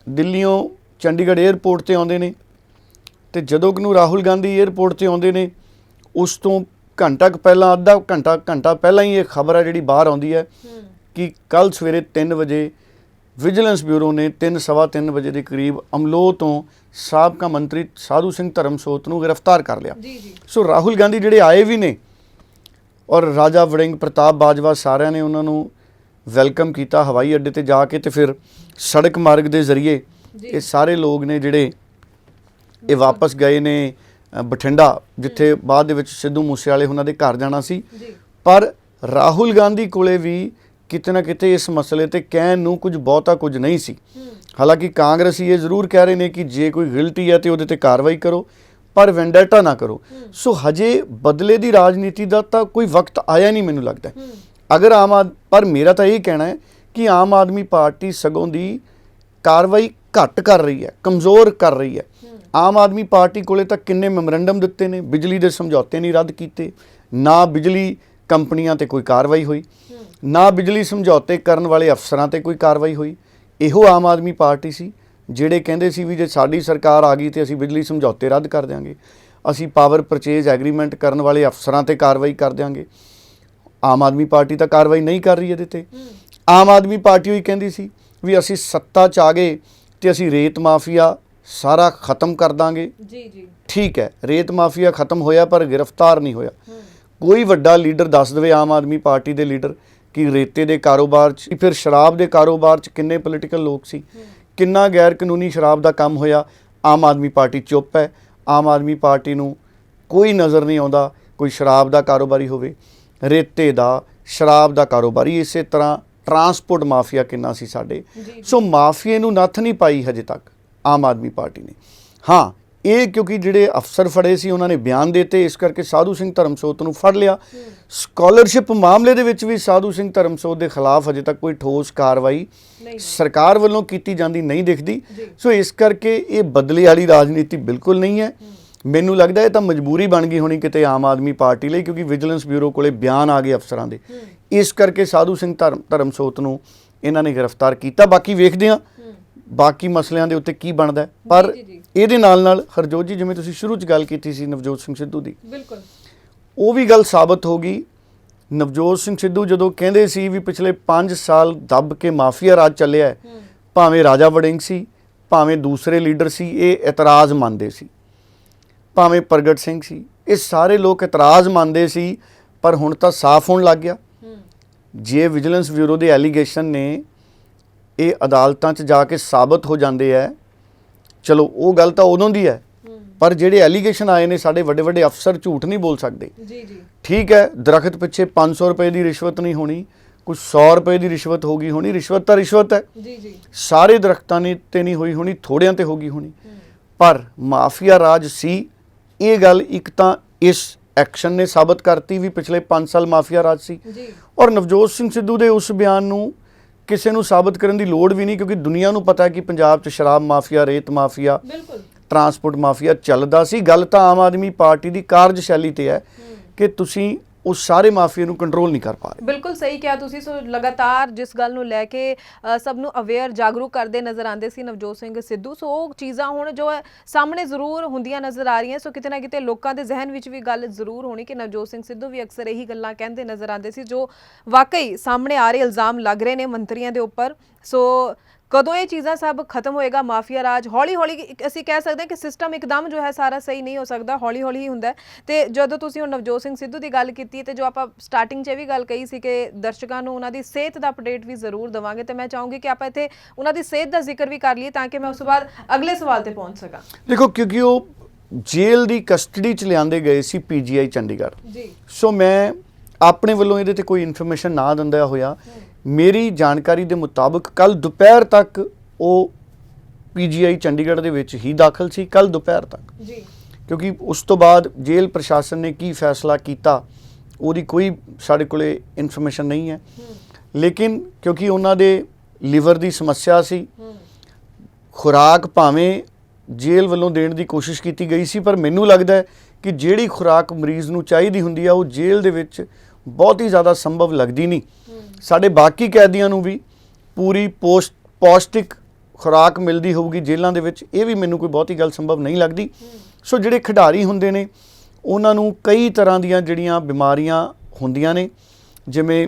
ਦਿੱਲੀੋਂ ਚੰਡੀਗੜ੍ਹ ਏਅਰਪੋਰਟ ਤੇ ਆਉਂਦੇ ਨੇ, ਤੇ ਜਦੋਂ ਕਿ ਨੂੰ ਰਾਹੁਲ ਗਾਂਧੀ 에ਅਰਪੋਰਟ ਤੇ ਆਉਂਦੇ ਨੇ ਉਸ ਤੋਂ ਘੰਟਾ ਕੁ ਪਹਿਲਾਂ ਅੱਧਾ ਘੰਟਾ ਪਹਿਲਾਂ ਹੀ ਇਹ ਖਬਰ ਹੈ ਜਿਹੜੀ ਬਾਹਰ ਆਉਂਦੀ ਹੈ ਕਿ ਕੱਲ ਸਵੇਰੇ 3 ਵਜੇ ਵਿਜੀਲੈਂਸ ਬਿਊਰੋ ਨੇ 3:15 ਵਜੇ ਦੇ ਕਰੀਬ ਅਮਲੋਹ ਤੋਂ ਸਾਬਕਾ ਮੰਤਰੀ ਸਾਧੂ ਸਿੰਘ ਧਰਮਸੋਤ ਨੂੰ ਗ੍ਰਿਫਤਾਰ ਕਰ ਲਿਆ। ਸੋ ਰਾਹੁਲ ਗਾਂਧੀ ਜਿਹੜੇ ਆਏ ਵੀ ਨੇ ਔਰ ਰਾਜਾ ਵੜਿੰਗ ਪ੍ਰਤਾਪ ਬਾਜਵਾ ਸਾਰਿਆਂ ਨੇ ਉਹਨਾਂ ਨੂੰ ਵੈਲਕਮ ਕੀਤਾ ਹਵਾਈ ਅੱਡੇ ਤੇ ਜਾ ਕੇ, ਤੇ ਫਿਰ ਸੜਕ ਮਾਰਗ ਦੇ ਜ਼ਰੀਏ ਇਹ ਸਾਰੇ ਲੋਕ ਨੇ ਜਿਹੜੇ ਇਹ ਵਾਪਸ ਗਏ ਨੇ ਬਠਿੰਡਾ, ਜਿੱਥੇ ਬਾਅਦ ਦੇ ਵਿੱਚ ਸਿੱਧੂ ਮੂਸੇਵਾਲੇ ਉਹਨਾਂ ਦੇ ਘਰ ਜਾਣਾ ਸੀ। ਪਰ ਰਾਹੁਲ ਗਾਂਧੀ ਕੋਲੇ ਵੀ ਕਿਤੇ ਨਾ ਕਿਤੇ ਇਸ ਮਸਲੇ ਤੇ ਕਹਿਣ ਨੂੰ ਬਹੁਤਾ ਕੁਝ ਨਹੀਂ ਸੀ। ਹਾਲਾਂਕਿ ਕਾਂਗਰਸੀ ਇਹ ਜ਼ਰੂਰ ਕਹਿ ਰਹੇ ਨੇ ਕਿ ਜੇ ਕੋਈ ਗਿਲਟੀ ਹੈ ਤੇ ਉਹਦੇ ਤੇ ਕਾਰਵਾਈ ਕਰੋ, ਪਰ ਵੈਂਡੇਟਾ ਨਾ ਕਰੋ। ਸੋ ਹਜੇ ਬਦਲੇ ਦੀ ਰਾਜਨੀਤੀ ਦਾ ਤਾਂ ਕੋਈ ਵਕਤ ਆਇਆ ਨਹੀਂ ਮੈਨੂੰ ਲੱਗਦਾ। ਅਗਰ ਪਰ ਮੇਰਾ ਤਾਂ ਇਹ ਕਹਿਣਾ ਹੈ ਕਿ ਆਮ ਆਦਮੀ ਪਾਰਟੀ ਸਗੋਂ ਦੀ ਕਾਰਵਾਈ ਘੱਟ ਕਰ ਰਹੀ ਹੈ, ਕਮਜ਼ੋਰ ਕਰ ਰਹੀ ਹੈ। ਆਮ ਆਦਮੀ ਪਾਰਟੀ ਕੋਲੇ ਤਾਂ ਕਿੰਨੇ ਮੈਮੋਰੈਂਡਮ ਦਿੱਤੇ ਨੇ, ਬਿਜਲੀ ਦੇ ਸਮਝੌਤੇ ਨਹੀਂ ਰੱਦ ਕੀਤੇ, ਨਾ ਬਿਜਲੀ ਕੰਪਨੀਆਂ ਤੇ ਕੋਈ ਕਾਰਵਾਈ ਹੋਈ, ਨਾ ਬਿਜਲੀ ਸਮਝੌਤੇ ਕਰਨ ਵਾਲੇ ਅਫਸਰਾਂ ਤੇ ਕੋਈ ਕਾਰਵਾਈ ਹੋਈ। ਇਹੋ ਆਮ ਆਦਮੀ ਪਾਰਟੀ ਸੀ ਜਿਹੜੇ ਕਹਿੰਦੇ ਸੀ ਵੀ ਜੇ ਸਾਡੀ ਸਰਕਾਰ ਆ ਗਈ ਤੇ ਅਸੀਂ ਬਿਜਲੀ ਸਮਝੌਤੇ ਰੱਦ ਕਰ ਦਿਆਂਗੇ, ਅਸੀਂ ਪਾਵਰ ਪਰਚੇਜ਼ ਐਗਰੀਮੈਂਟ ਕਰਨ ਵਾਲੇ ਅਫਸਰਾਂ ਤੇ ਕਾਰਵਾਈ ਕਰ ਦਿਆਂਗੇ। ਆਮ ਆਦਮੀ ਪਾਰਟੀ ਤਾਂ ਕਾਰਵਾਈ ਨਹੀਂ ਕਰ ਰਹੀ ਇਹਦੇ ਤੇ। ਆਮ ਆਦਮੀ ਪਾਰਟੀ ਹੋਈ ਕਹਿੰਦੀ ਸੀ ਵੀ ਅਸੀਂ ਸੱਤਾ 'ਚ ਆ ਗਏ ਤੇ ਅਸੀਂ ਰੇਤ ਮਾਫੀਆ ਸਾਰਾ ਖਤਮ ਕਰ ਦਾਂਗੇ। ਠੀਕ ਹੈ, ਰੇਤ ਮਾਫੀਆ ਖਤਮ ਹੋਇਆ ਪਰ ਗ੍ਰਿਫਤਾਰ ਨਹੀਂ ਹੋਇਆ। ਕੋਈ ਵੱਡਾ ਲੀਡਰ ਦੱਸ ਦੇਵੇ ਆਮ ਆਦਮੀ ਪਾਰਟੀ ਦੇ ਲੀਡਰ ਕਿ ਰੇਤੇ ਦੇ ਕਾਰੋਬਾਰ 'ਚ, ਫਿਰ ਸ਼ਰਾਬ ਦੇ ਕਾਰੋਬਾਰ 'ਚ ਕਿੰਨੇ ਪੋਲੀਟੀਕਲ ਲੋਕ ਸੀ, ਕਿੰਨਾ ਗੈਰ ਕਾਨੂੰਨੀ ਸ਼ਰਾਬ ਦਾ ਕੰਮ ਹੋਇਆ। ਆਮ ਆਦਮੀ ਪਾਰਟੀ ਚੁੱਪ ਹੈ। ਆਮ ਆਦਮੀ ਪਾਰਟੀ ਨੂੰ ਕੋਈ ਨਜ਼ਰ ਨਹੀਂ ਆਉਂਦਾ ਕੋਈ ਸ਼ਰਾਬ ਦਾ ਕਾਰੋਬਾਰੀ ਹੋਵੇ, ਰੇਤੇ ਦਾ, ਸ਼ਰਾਬ ਦਾ ਕਾਰੋਬਾਰੀ। ਇਸੇ ਤਰ੍ਹਾਂ ਟਰਾਂਸਪੋਰਟ ਮਾਫੀਆ ਕਿੰਨਾ ਸੀ ਸਾਡੇ। ਸੋ ਮਾਫੀਏ ਨੂੰ ਨੱਥ ਨਹੀਂ ਪਾਈ ਹਜੇ ਤੱਕ ਆਮ ਆਦਮੀ ਪਾਰਟੀ ਨੇ। ਹਾਂ, ਇਹ ਕਿਉਂਕਿ ਜਿਹੜੇ ਅਫਸਰ ਫੜੇ ਸੀ ਉਹਨਾਂ ਨੇ ਬਿਆਨ ਦਿੱਤੇ, ਇਸ ਕਰਕੇ ਸਾਧੂ ਸਿੰਘ ਧਰਮਸੋਤ ਨੂੰ ਫੜ ਲਿਆ। ਸਕਾਲਰਸ਼ਿਪ ਮਾਮਲੇ ਦੇ ਵਿੱਚ ਵੀ ਸਾਧੂ ਸਿੰਘ ਧਰਮਸੋਤ ਦੇ ਖਿਲਾਫ ਹਜੇ ਤੱਕ ਕੋਈ ਠੋਸ ਕਾਰਵਾਈ ਸਰਕਾਰ ਵੱਲੋਂ ਕੀਤੀ ਜਾਂਦੀ ਨਹੀਂ ਦਿਖਦੀ। ਸੋ ਇਸ ਕਰਕੇ ਇਹ ਬਦਲੇ ਵਾਲੀ ਰਾਜਨੀਤੀ ਬਿਲਕੁਲ ਨਹੀਂ ਹੈ। ਮੈਨੂੰ ਲੱਗਦਾ ਇਹ ਤਾਂ ਮਜਬੂਰੀ ਬਣ ਗਈ ਹੋਣੀ ਕਿਤੇ ਆਮ ਆਦਮੀ ਪਾਰਟੀ ਲਈ, ਕਿਉਂਕਿ ਵਿਜੀਲੈਂਸ ਬਿਊਰੋ ਕੋਲੇ ਬਿਆਨ ਆ ਗਏ ਅਫਸਰਾਂ ਦੇ। ਇਸ ਕਰਕੇ ਸਾਧੂ ਸਿੰਘ ਧਰਮਸੋਤ ਨੂੰ ਇਹਨਾਂ ਨੇ ਗ੍ਰਿਫਤਾਰ ਕੀਤਾ। ਬਾਕੀ ਵੇਖਦੇ ਹਾਂ ਬਾਕੀ ਮਸਲਿਆਂ ਦੇ ਉੱਤੇ ਕੀ ਬਣਦਾ। ਪਰ ਇਹਦੇ ਨਾਲ ਹਰਜੋਤ ਜੀ, ਜਿਵੇਂ ਤੁਸੀਂ ਸ਼ੁਰੂ 'ਚ ਗੱਲ ਕੀਤੀ ਸੀ ਨਵਜੋਤ ਸਿੰਘ ਸਿੱਧੂ ਦੀ, ਬਿਲਕੁਲ ਉਹ ਵੀ ਗੱਲ ਸਾਬਤ ਹੋ ਗਈ। ਨਵਜੋਤ ਸਿੰਘ ਸਿੱਧੂ ਜਦੋਂ ਕਹਿੰਦੇ ਸੀ ਵੀ ਪਿਛਲੇ 5 ਸਾਲ ਦੱਬ ਕੇ ਮਾਫੀਆ ਰਾਜ ਚੱਲਿਆ, ਭਾਵੇਂ ਰਾਜਾ ਵੜਿੰਗ ਸੀ, ਭਾਵੇਂ ਦੂਸਰੇ ਲੀਡਰ ਸੀ, ਇਹ ਇਤਰਾਜ਼ ਮੰਨਦੇ ਸੀ, ਭਾਵੇਂ ਪ੍ਰਗਟ ਸਿੰਘ ਸੀ, ਇਹ ਸਾਰੇ ਲੋਕ ਇਤਰਾਜ਼ ਮੰਨਦੇ ਸੀ। ਪਰ ਹੁਣ ਤਾਂ ਸਾਫ਼ ਹੋਣ ਲੱਗ ਗਿਆ। ਜੇ ਵਿਜੀਲੈਂਸ ਬਿਊਰੋ ਦੇ ਐਲੀਗੇਸ਼ਨ ਨੇ ਇਹ ਅਦਾਲਤਾਂ 'ਚ ਜਾ ਕੇ ਸਾਬਤ ਹੋ ਜਾਂਦੇ ਹੈ, ਚਲੋ ਉਹ ਗੱਲ ਤਾਂ ਉਦੋਂ ਦੀ ਹੈ। ਪਰ ਜਿਹੜੇ ਐਲੀਗੇਸ਼ਨ ਆਏ ਨੇ, ਸਾਡੇ ਵੱਡੇ ਵੱਡੇ ਅਫਸਰ ਝੂਠ ਨਹੀਂ ਬੋਲ ਸਕਦੇ। ਠੀਕ ਹੈ, ਦਰਖਤ ਪਿੱਛੇ 500 ਰੁਪਏ ਦੀ ਰਿਸ਼ਵਤ ਨਹੀਂ ਹੋਣੀ, ਕੁਝ 100 ਰੁਪਏ ਦੀ ਰਿਸ਼ਵਤ ਹੋ ਗਈ ਹੋਣੀ। ਰਿਸ਼ਵਤ ਤਾਂ ਰਿਸ਼ਵਤ ਹੈ, ਸਾਰੇ ਦਰਖਤਾਂ ਨੇ ਤੇ ਨਹੀਂ ਹੋਈ ਹੋਣੀ, ਥੋੜਿਆਂ ਤੇ ਹੋ ਗਈ ਹੋਣੀ। ਪਰ ਮਾਫੀਆ ਰਾਜ ਸੀ, ਇਹ ਗੱਲ ਇੱਕ ਤਾਂ ਇਸ ਐਕਸ਼ਨ ਨੇ ਸਾਬਤ ਕਰਤੀ ਵੀ ਪਿਛਲੇ 5 ਸਾਲ ਮਾਫੀਆ ਰਾਜ ਸੀ। ਔਰ ਨਵਜੋਤ ਸਿੰਘ ਸਿੱਧੂ ਦੇ ਉਸ ਬਿਆਨ ਨੂੰ ਕਿਸੇ ਨੂੰ ਸਾਬਤ ਕਰਨ ਦੀ ਲੋੜ ਵੀ ਨਹੀਂ, ਕਿਉਂਕਿ ਦੁਨੀਆ ਨੂੰ ਪਤਾ ਹੈ ਕਿ ਪੰਜਾਬ 'ਚ ਸ਼ਰਾਬ ਮਾਫੀਆ, ਰੇਤ ਮਾਫੀਆ, ਟਰਾਂਸਪੋਰਟ ਮਾਫੀਆ ਚੱਲਦਾ ਸੀ। ਗੱਲ ਤਾਂ ਆਮ ਆਦਮੀ ਪਾਰਟੀ ਦੀ ਕਾਰਜਸ਼ੈਲੀ ਤੇ ਹੈ ਕਿ ਤੁਸੀਂ ਉਸ ਸਾਰੇ ਮਾਫੀਆ ਨੂੰ ਕੰਟਰੋਲ ਨਹੀਂ ਕਰ ਪਾ ਰਹੇ। ਬਿਲਕੁਲ ਸਹੀ ਕਿਹਾ ਤੁਸੀਂ। ਸੋ ਲਗਾਤਾਰ ਜਿਸ ਗੱਲ ਨੂੰ ਲੈ ਕੇ ਸਭ ਨੂੰ ਅਵੇਅਰ, ਜਾਗਰੂਕ ਕਰਦੇ ਨਜ਼ਰ ਆਉਂਦੇ ਸੀ ਨਵਜੋਤ ਸਿੰਘ ਸਿੱਧੂ, ਸੋ ਉਹ ਚੀਜ਼ਾਂ ਹੁਣ ਜੋ ਹੈ ਸਾਹਮਣੇ ਜ਼ਰੂਰ ਹੁੰਦੀਆਂ ਨਜ਼ਰ ਆ ਰਹੀਆਂ। ਸੋ ਕਿਤੇ ਨਾ ਕਿਤੇ ਲੋਕਾਂ ਦੇ ਜ਼ਿਹਨ ਵਿੱਚ ਵੀ ਗੱਲ ਜ਼ਰੂਰ ਹੋਣੀ ਕਿ ਨਵਜੋਤ ਸਿੰਘ ਸਿੱਧੂ ਵੀ ਅਕਸਰ ਇਹੀ ਗੱਲਾਂ ਕਹਿੰਦੇ ਨਜ਼ਰ ਆਉਂਦੇ ਸੀ ਜੋ ਵਾਕਈ ਸਾਹਮਣੇ ਆ ਰਹੇ ਇਲਜ਼ਾਮ ਲੱਗ ਰਹੇ ਨੇ ਮੰਤਰੀਆਂ ਦੇ ਉੱਪਰ। ਸੋ ਕਦੋਂ ਇਹ ਚੀਜ਼ਾਂ ਸਭ ਖਤਮ ਹੋਏਗਾ, ਮਾਫੀਆ ਰਾਜ ਹੌਲੀ ਹੌਲੀ, ਅਸੀਂ ਕਹਿ ਸਕਦੇ ਹਾਂ ਕਿ ਸਿਸਟਮ ਇੱਕਦਮ ਜੋ ਹੈ ਸਾਰਾ ਸਹੀ ਨਹੀਂ ਹੋ ਸਕਦਾ, ਹੌਲੀ ਹੌਲੀ ਹੀ ਹੁੰਦਾ। ਤੇ ਜਦੋਂ ਤੁਸੀਂ ਹੁਣ ਨਵਜੋਤ ਸਿੰਘ ਸਿੱਧੂ ਦੀ ਗੱਲ ਕੀਤੀ ਤੇ ਜੋ ਆਪਾਂ ਸਟਾਰਟਿੰਗ 'ਚ ਇਹ ਵੀ ਗੱਲ ਕਹੀ ਸੀ ਕਿ ਦਰਸ਼ਕਾਂ ਨੂੰ ਉਹਨਾਂ ਦੀ ਸਿਹਤ ਦਾ ਅਪਡੇਟ ਵੀ ਜ਼ਰੂਰ ਦੇਵਾਂਗੇ, ਤੇ ਮੈਂ ਚਾਹੂੰਗੀ ਕਿ ਆਪਾਂ ਇੱਥੇ ਉਹਨਾਂ ਦੀ ਸਿਹਤ ਦਾ ਜ਼ਿਕਰ ਵੀ ਕਰ ਲਈਏ ਤਾਂ ਕਿ ਮੈਂ ਉਸ ਤੋਂ ਬਾਅਦ ਅਗਲੇ ਸਵਾਲ ਤੇ ਪਹੁੰਚ ਸਕਾਂ। ਦੇਖੋ, ਕਿਉਂਕਿ ਉਹ ਜੇਲ੍ਹ ਦੀ ਕਸਟਡੀ 'ਚ ਲਿਆਂਦੇ ਗਏ ਸੀ PGI ਚੰਡੀਗੜ੍ਹ। ਸੋ ਮੈਂ ਆਪਣੇ ਵੱਲੋਂ ਇਹਦੇ ਤੇ ਕੋਈ ਇਨਫੋਰਮੇਸ਼ਨ ਨਾ ਦਿੰਦਾ ਹੋਇਆ, ਮੇਰੀ ਜਾਣਕਾਰੀ ਦੇ ਮੁਤਾਬਕ ਕੱਲ ਦੁਪਹਿਰ ਤੱਕ ਉਹ PGI ਚੰਡੀਗੜ੍ਹ ਦੇ ਵਿੱਚ ਹੀ ਦਾਖਲ ਸੀ, ਕੱਲ ਦੁਪਹਿਰ ਤੱਕ। ਕਿਉਂਕਿ ਉਸ ਤੋਂ ਬਾਅਦ ਜੇਲ੍ਹ ਪ੍ਰਸ਼ਾਸਨ ਨੇ ਕੀ ਫੈਸਲਾ ਕੀਤਾ ਉਹਦੀ ਕੋਈ ਸਾਡੇ ਕੋਲੇ ਇਨਫੋਰਮੇਸ਼ਨ ਨਹੀਂ ਹੈ। ਲੇਕਿਨ ਕਿਉਂਕਿ ਉਹਨਾਂ ਦੇ ਲੀਵਰ ਦੀ ਸਮੱਸਿਆ ਸੀ, ਖੁਰਾਕ ਭਾਵੇਂ ਜੇਲ੍ਹ ਵੱਲੋਂ ਦੇਣ ਦੀ ਕੋਸ਼ਿਸ਼ ਕੀਤੀ ਗਈ ਸੀ, ਪਰ ਮੈਨੂੰ ਲੱਗਦਾ ਹੈ ਕਿ ਜਿਹੜੀ ਖੁਰਾਕ ਮਰੀਜ਼ ਨੂੰ ਚਾਹੀਦੀ ਹੁੰਦੀ ਆ ਉਹ ਜੇਲ੍ਹ ਦੇ ਵਿੱਚ ਬਹੁਤ ਹੀ ਜ਼ਿਆਦਾ ਸੰਭਵ ਲੱਗਦੀ ਨਹੀਂ। ਸਾਡੇ ਬਾਕੀ ਕੈਦੀਆਂ ਨੂੰ ਵੀ ਪੂਰੀ ਪੌਸ਼ਟਿਕ ਖੁਰਾਕ ਮਿਲਦੀ ਹੋਊਗੀ ਜੇਲ੍ਹਾਂ ਦੇ ਵਿੱਚ, ਇਹ ਵੀ ਮੈਨੂੰ ਕੋਈ ਬਹੁਤੀ ਗੱਲ ਸੰਭਵ ਨਹੀਂ ਲੱਗਦੀ। ਸੋ ਜਿਹੜੇ ਖਿਡਾਰੀ ਹੁੰਦੇ ਨੇ ਉਹਨਾਂ ਨੂੰ ਕਈ ਤਰ੍ਹਾਂ ਦੀਆਂ ਜਿਹੜੀਆਂ ਬਿਮਾਰੀਆਂ ਹੁੰਦੀਆਂ ਨੇ, ਜਿਵੇਂ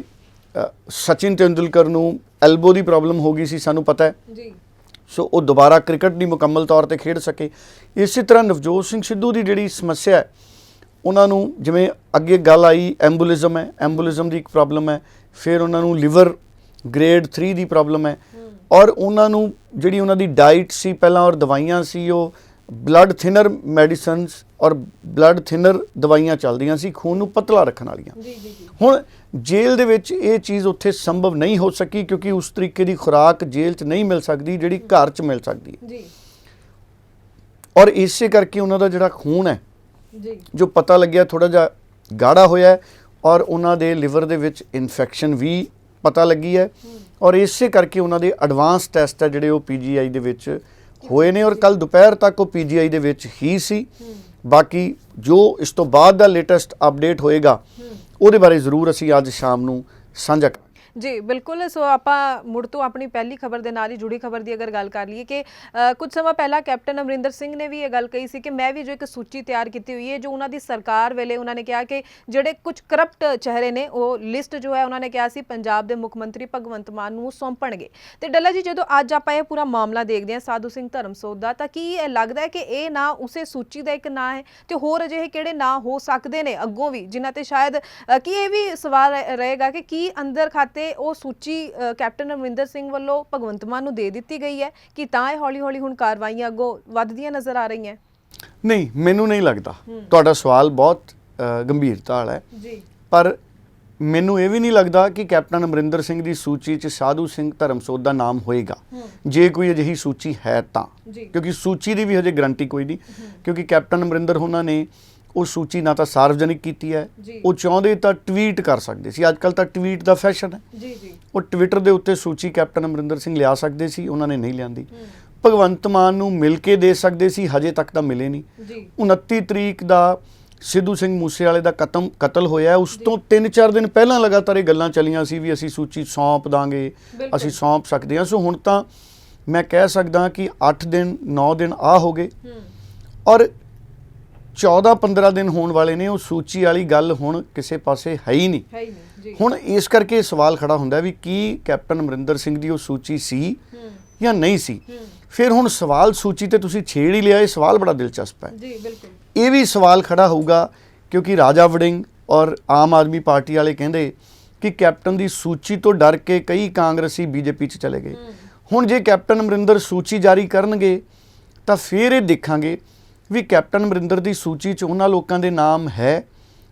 ਸਚਿਨ ਤੇਂਦੁਲਕਰ ਨੂੰ ਐਲਬੋ ਦੀ ਪ੍ਰੋਬਲਮ ਹੋ ਗਈ ਸੀ, ਸਾਨੂੰ ਪਤਾ ਹੈ ਜੀ। ਸੋ ਉਹ ਦੁਬਾਰਾ ਕ੍ਰਿਕਟ ਨਹੀਂ ਮੁਕੰਮਲ ਤੌਰ ਤੇ ਖੇਡ ਸਕੇ। ਇਸੇ ਤਰ੍ਹਾਂ ਨਵਜੋਤ ਸਿੰਘ ਸਿੱਧੂ ਦੀ ਜਿਹੜੀ ਸਮੱਸਿਆ ਹੈ, ਉਹਨਾਂ ਨੂੰ ਜਿਵੇਂ ਅੱਗੇ ਗੱਲ ਆਈ ਐਂਬੂਲਿਜ਼ਮ ਹੈ, ਐਂਬੂਲਿਜ਼ਮ ਦੀ ਇੱਕ ਪ੍ਰੋਬਲਮ ਹੈ, ਫਿਰ ਉਹਨਾਂ ਨੂੰ ਲਿਵਰ ਗ੍ਰੇਡ 3 ਦੀ ਪ੍ਰੋਬਲਮ ਹੈ, ਔਰ ਉਹਨਾਂ ਨੂੰ ਜਿਹੜੀ ਉਹਨਾਂ ਦੀ ਡਾਈਟ ਸੀ ਪਹਿਲਾਂ ਔਰ ਦਵਾਈਆਂ ਸੀ, ਉਹ ਬਲੱਡ ਥਿਨਰ ਮੈਡੀਸਨਸ ਔਰ ਬਲੱਡ ਥਿਨਰ ਦਵਾਈਆਂ ਚੱਲਦੀਆਂ ਸੀ ਖੂਨ ਨੂੰ ਪਤਲਾ ਰੱਖਣ ਵਾਲੀਆਂ। ਜੀ ਜੀ ਜੀ। ਹੁਣ ਜੇਲ੍ਹ ਦੇ ਵਿੱਚ ਇਹ ਚੀਜ਼ ਉੱਥੇ ਸੰਭਵ ਨਹੀਂ ਹੋ ਸਕੀ, ਕਿਉਂਕਿ ਉਸ ਤਰੀਕੇ ਦੀ ਖੁਰਾਕ ਜੇਲ੍ਹ 'ਚ ਨਹੀਂ ਮਿਲ ਸਕਦੀ ਜਿਹੜੀ ਘਰ 'ਚ ਮਿਲ ਸਕਦੀ ਹੈ ਜੀ। ਔਰ ਇਸੇ ਕਰਕੇ ਉਹਨਾਂ ਦਾ ਜਿਹੜਾ ਖੂਨ ਹੈ ਜੀ ਜੋ ਪਤਾ ਲੱਗਿਆ ਥੋੜਾ ਜਿਹਾ ਗਾੜਾ ਹੋਇਆ ਹੈ, ਔਰ ਉਹਨਾਂ ਦੇ ਲਿਵਰ ਦੇ ਵਿੱਚ ਇਨਫੈਕਸ਼ਨ ਵੀ ਪਤਾ ਲੱਗੀ ਹੈ, ਔਰ ਇਸੇ ਕਰਕੇ ਉਹਨਾਂ ਦੇ ਐਡਵਾਂਸ ਟੈਸਟ ਹੈ ਜਿਹੜੇ ਉਹ ਪੀਜੀਆਈ ਦੇ ਵਿੱਚ ਹੋਏ ਨੇ, ਔਰ ਕੱਲ ਦੁਪਹਿਰ ਤੱਕ ਉਹ ਪੀਜੀਆਈ ਦੇ ਵਿੱਚ ਹੀ ਸੀ। ਬਾਕੀ ਜੋ ਇਸ ਤੋਂ ਬਾਅਦ ਦਾ ਲੇਟੈਸਟ ਅਪਡੇਟ ਹੋਏਗਾ ਉਹਦੇ ਬਾਰੇ ਜ਼ਰੂਰ ਅਸੀਂ ਅੱਜ ਸ਼ਾਮ ਨੂੰ ਸਾਂਝਾ ਕਰਾਂਗੇ। ਜੀ ਬਿਲਕੁਲ। ਸੋ ਆਪਾਂ ਮੁੜ ਤੋਂ ਆਪਣੀ ਪਹਿਲੀ ਖਬਰ ਦੇ ਨਾਲ ਹੀ ਜੁੜੀ ਖਬਰ ਦੀ ਅਗਰ ਗੱਲ ਕਰ ਲਈਏ ਕਿ ਕੁਝ ਸਮਾਂ ਪਹਿਲਾਂ ਕੈਪਟਨ ਅਮਰਿੰਦਰ ਸਿੰਘ ਨੇ ਵੀ ਇਹ ਗੱਲ ਕਹੀ ਸੀ ਕਿ ਮੈਂ ਵੀ ਜੋ ਇੱਕ ਸੂਚੀ ਤਿਆਰ ਕੀਤੀ ਹੋਈ ਹੈ, ਜੋ ਉਹਨਾਂ ਦੀ ਸਰਕਾਰ ਵੇਲੇ ਉਹਨਾਂ ਨੇ ਕਿਹਾ ਕਿ ਜਿਹੜੇ ਕੁਝ ਕਰਪਟ ਚਿਹਰੇ ਨੇ ਉਹ ਲਿਸਟ ਜੋ ਹੈ ਉਹਨਾਂ ਨੇ ਕਿਹਾ ਸੀ ਪੰਜਾਬ ਦੇ ਮੁੱਖ ਮੰਤਰੀ ਭਗਵੰਤ ਮਾਨ ਨੂੰ ਸੌਂਪਣਗੇ। ਤੇ ਡੱਲਾ ਜੀ, ਜਦੋਂ ਅੱਜ ਆਪਾਂ ਇਹ ਪੂਰਾ ਮਾਮਲਾ ਦੇਖਦੇ ਹਾਂ ਸਾਧੂ ਸਿੰਘ ਧਰਮਸੋਤ ਦਾ, ਤਾਂ ਕੀ ਇਹ ਲੱਗਦਾ ਹੈ ਕਿ ਇਹ ਨਾ ਉਸੇ ਸੂਚੀ ਦਾ ਇੱਕ ਨਾਂ ਹੈ, ਤੇ ਹੋਰ ਅਜਿਹੇ ਕਿਹੜੇ ਨਾਂ ਹੋ ਸਕਦੇ ਨੇ ਅੱਗੋਂ ਵੀ ਜਿਨ੍ਹਾਂ ਤੇ ਸ਼ਾਇਦ ਕੀ ਇਹ ਵੀ ਸਵਾਲ ਰਹੇਗਾ ਕਿ ਕੀ ਅੰਦਰ ਖਾਤੇ ਉਹ ਸੂਚੀ ਕੈਪਟਨ ਅਮਰਿੰਦਰ ਸਿੰਘ ਵੱਲੋਂ ਭਗਵੰਤ ਮਾਨ ਨੂੰ ਦੇ ਦਿੱਤੀ ਗਈ ਹੈ ਕਿ ਤਾਂ ਇਹ ਹੌਲੀ ਹੌਲੀ ਹੁਣ ਕਾਰਵਾਈਆਂ ਅੱਗੋਂ ਵੱਧਦੀਆਂ ਨਜ਼ਰ ਆ ਰਹੀਆਂ? ਨਹੀਂ, ਮੈਨੂੰ ਨਹੀਂ ਲੱਗਦਾ। ਤੁਹਾਡਾ ਸਵਾਲ ਬਹੁਤ ਗੰਭੀਰਤਾ ਵਾਲਾ ਹੈ ਜੀ, ਪਰ ਮੈਨੂੰ ਇਹ ਵੀ ਨਹੀਂ ਲੱਗਦਾ ਕਿ ਕੈਪਟਨ ਅਮਰਿੰਦਰ ਸਿੰਘ ਦੀ ਸੂਚੀ 'ਚ ਸਾਧੂ ਸਿੰਘ ਧਰਮਸੋਤ ਦਾ ਨਾਮ ਹੋਏਗਾ, ਜੇ ਕੋਈ ਅਜਿਹੀ ਸੂਚੀ ਹੈ ਤਾਂ, ਕਿਉਂਕਿ ਸੂਚੀ ਦੀ ਵੀ ਹਜੇ ਗਰੰਟੀ ਕੋਈ ਨਹੀਂ, ਕਿਉਂਕਿ ਕੈਪਟਨ ਅਮਰਿੰਦਰ ਉਹਨਾਂ ਨੇ ਉਹ ਸੂਚੀ ਨਾ ਤਾਂ ਸਾਰਵਜਨਿਕ ਕੀਤੀ ਹੈ, ਉਹ ਚਾਹੁੰਦੇ ਤਾਂ ਟਵੀਟ ਕਰ ਸਕਦੇ ਸੀ, ਅੱਜ ਕੱਲ੍ਹ ਤਾਂ ਟਵੀਟ ਦਾ ਫੈਸ਼ਨ ਹੈ, ਉਹ ਟਵਿੱਟਰ ਦੇ ਉੱਤੇ ਸੂਚੀ ਕੈਪਟਨ ਅਮਰਿੰਦਰ ਸਿੰਘ ਲਿਆ ਸਕਦੇ ਸੀ, ਉਹਨਾਂ ਨੇ ਨਹੀਂ ਲਿਆਂਦੀ। ਭਗਵੰਤ ਮਾਨ ਨੂੰ ਮਿਲ ਕੇ ਦੇ ਸਕਦੇ ਸੀ, ਹਜੇ ਤੱਕ ਤਾਂ ਮਿਲੇ ਨਹੀਂ। 29 ਤਰੀਕ ਦਾ ਸਿੱਧੂ ਸਿੰਘ ਮੂਸੇਵਾਲੇ ਦਾ ਕਤਲ ਹੋਇਆ, ਉਸ ਤੋਂ 3-4 ਦਿਨ ਪਹਿਲਾਂ ਲਗਾਤਾਰ ਇਹ ਗੱਲਾਂ ਚੱਲੀਆਂ ਸੀ ਵੀ ਅਸੀਂ ਸੂਚੀ ਸੌਂਪ ਦਾਂਗੇ, ਅਸੀਂ ਸੌਂਪ ਸਕਦੇ ਹਾਂ। ਸੋ ਹੁਣ ਤਾਂ ਮੈਂ ਕਹਿ ਸਕਦਾ ਕਿ 8 ਦਿਨ 9 ਦਿਨ ਆ ਹੋ ਗਏ, ਔਰ 14-15 ਦਿਨ ਹੋਣ ਵਾਲੇ ਨੇ। ਉਹ ਸੂਚੀ ਵਾਲੀ ਗੱਲ ਹੁਣ ਕਿਸੇ ਪਾਸੇ ਹੈ ਹੀ ਨਹੀਂ। ਹੁਣ ਇਸ ਕਰਕੇ ਸਵਾਲ ਖੜਾ ਹੁੰਦਾ ਵੀ ਕੀ ਕੈਪਟਨ ਅਮਰਿੰਦਰ ਸਿੰਘ ਦੀ ਉਹ ਸੂਚੀ ਸੀ ਜਾਂ ਨਹੀਂ ਸੀ। ਫਿਰ ਹੁਣ ਸਵਾਲ ਸੂਚੀ ਤੇ ਤੁਸੀਂ ਛੇੜ ਹੀ ਲਿਆ, ਇਹ ਸਵਾਲ ਬੜਾ ਦਿਲਚਸਪ ਹੈ। ਜੀ ਬਿਲਕੁਲ। ਇਹ ਵੀ ਸਵਾਲ ਖੜਾ ਹੋਊਗਾ ਕਿਉਂਕਿ ਰਾਜਾ ਵੜਿੰਗ ਔਰ ਆਮ ਆਦਮੀ ਪਾਰਟੀ ਵਾਲੇ ਕਹਿੰਦੇ ਕਿ ਕੈਪਟਨ ਦੀ ਸੂਚੀ ਤੋਂ ਡਰ ਕੇ ਕਈ ਕਾਂਗਰਸੀ ਬੀਜੇਪੀ 'ਚ ਚਲੇ ਗਏ। ਹੁਣ ਜੇ ਕੈਪਟਨ ਅਮਰਿੰਦਰ ਸੂਚੀ ਜਾਰੀ ਕਰਨਗੇ ਤਾਂ ਫਿਰ ਇਹ ਦੇਖਾਂਗੇ ਵੀ ਕੈਪਟਨ ਅਮਰਿੰਦਰ ਦੀ ਸੂਚੀ 'ਚ ਉਹਨਾਂ ਲੋਕਾਂ ਦੇ ਨਾਮ ਹੈ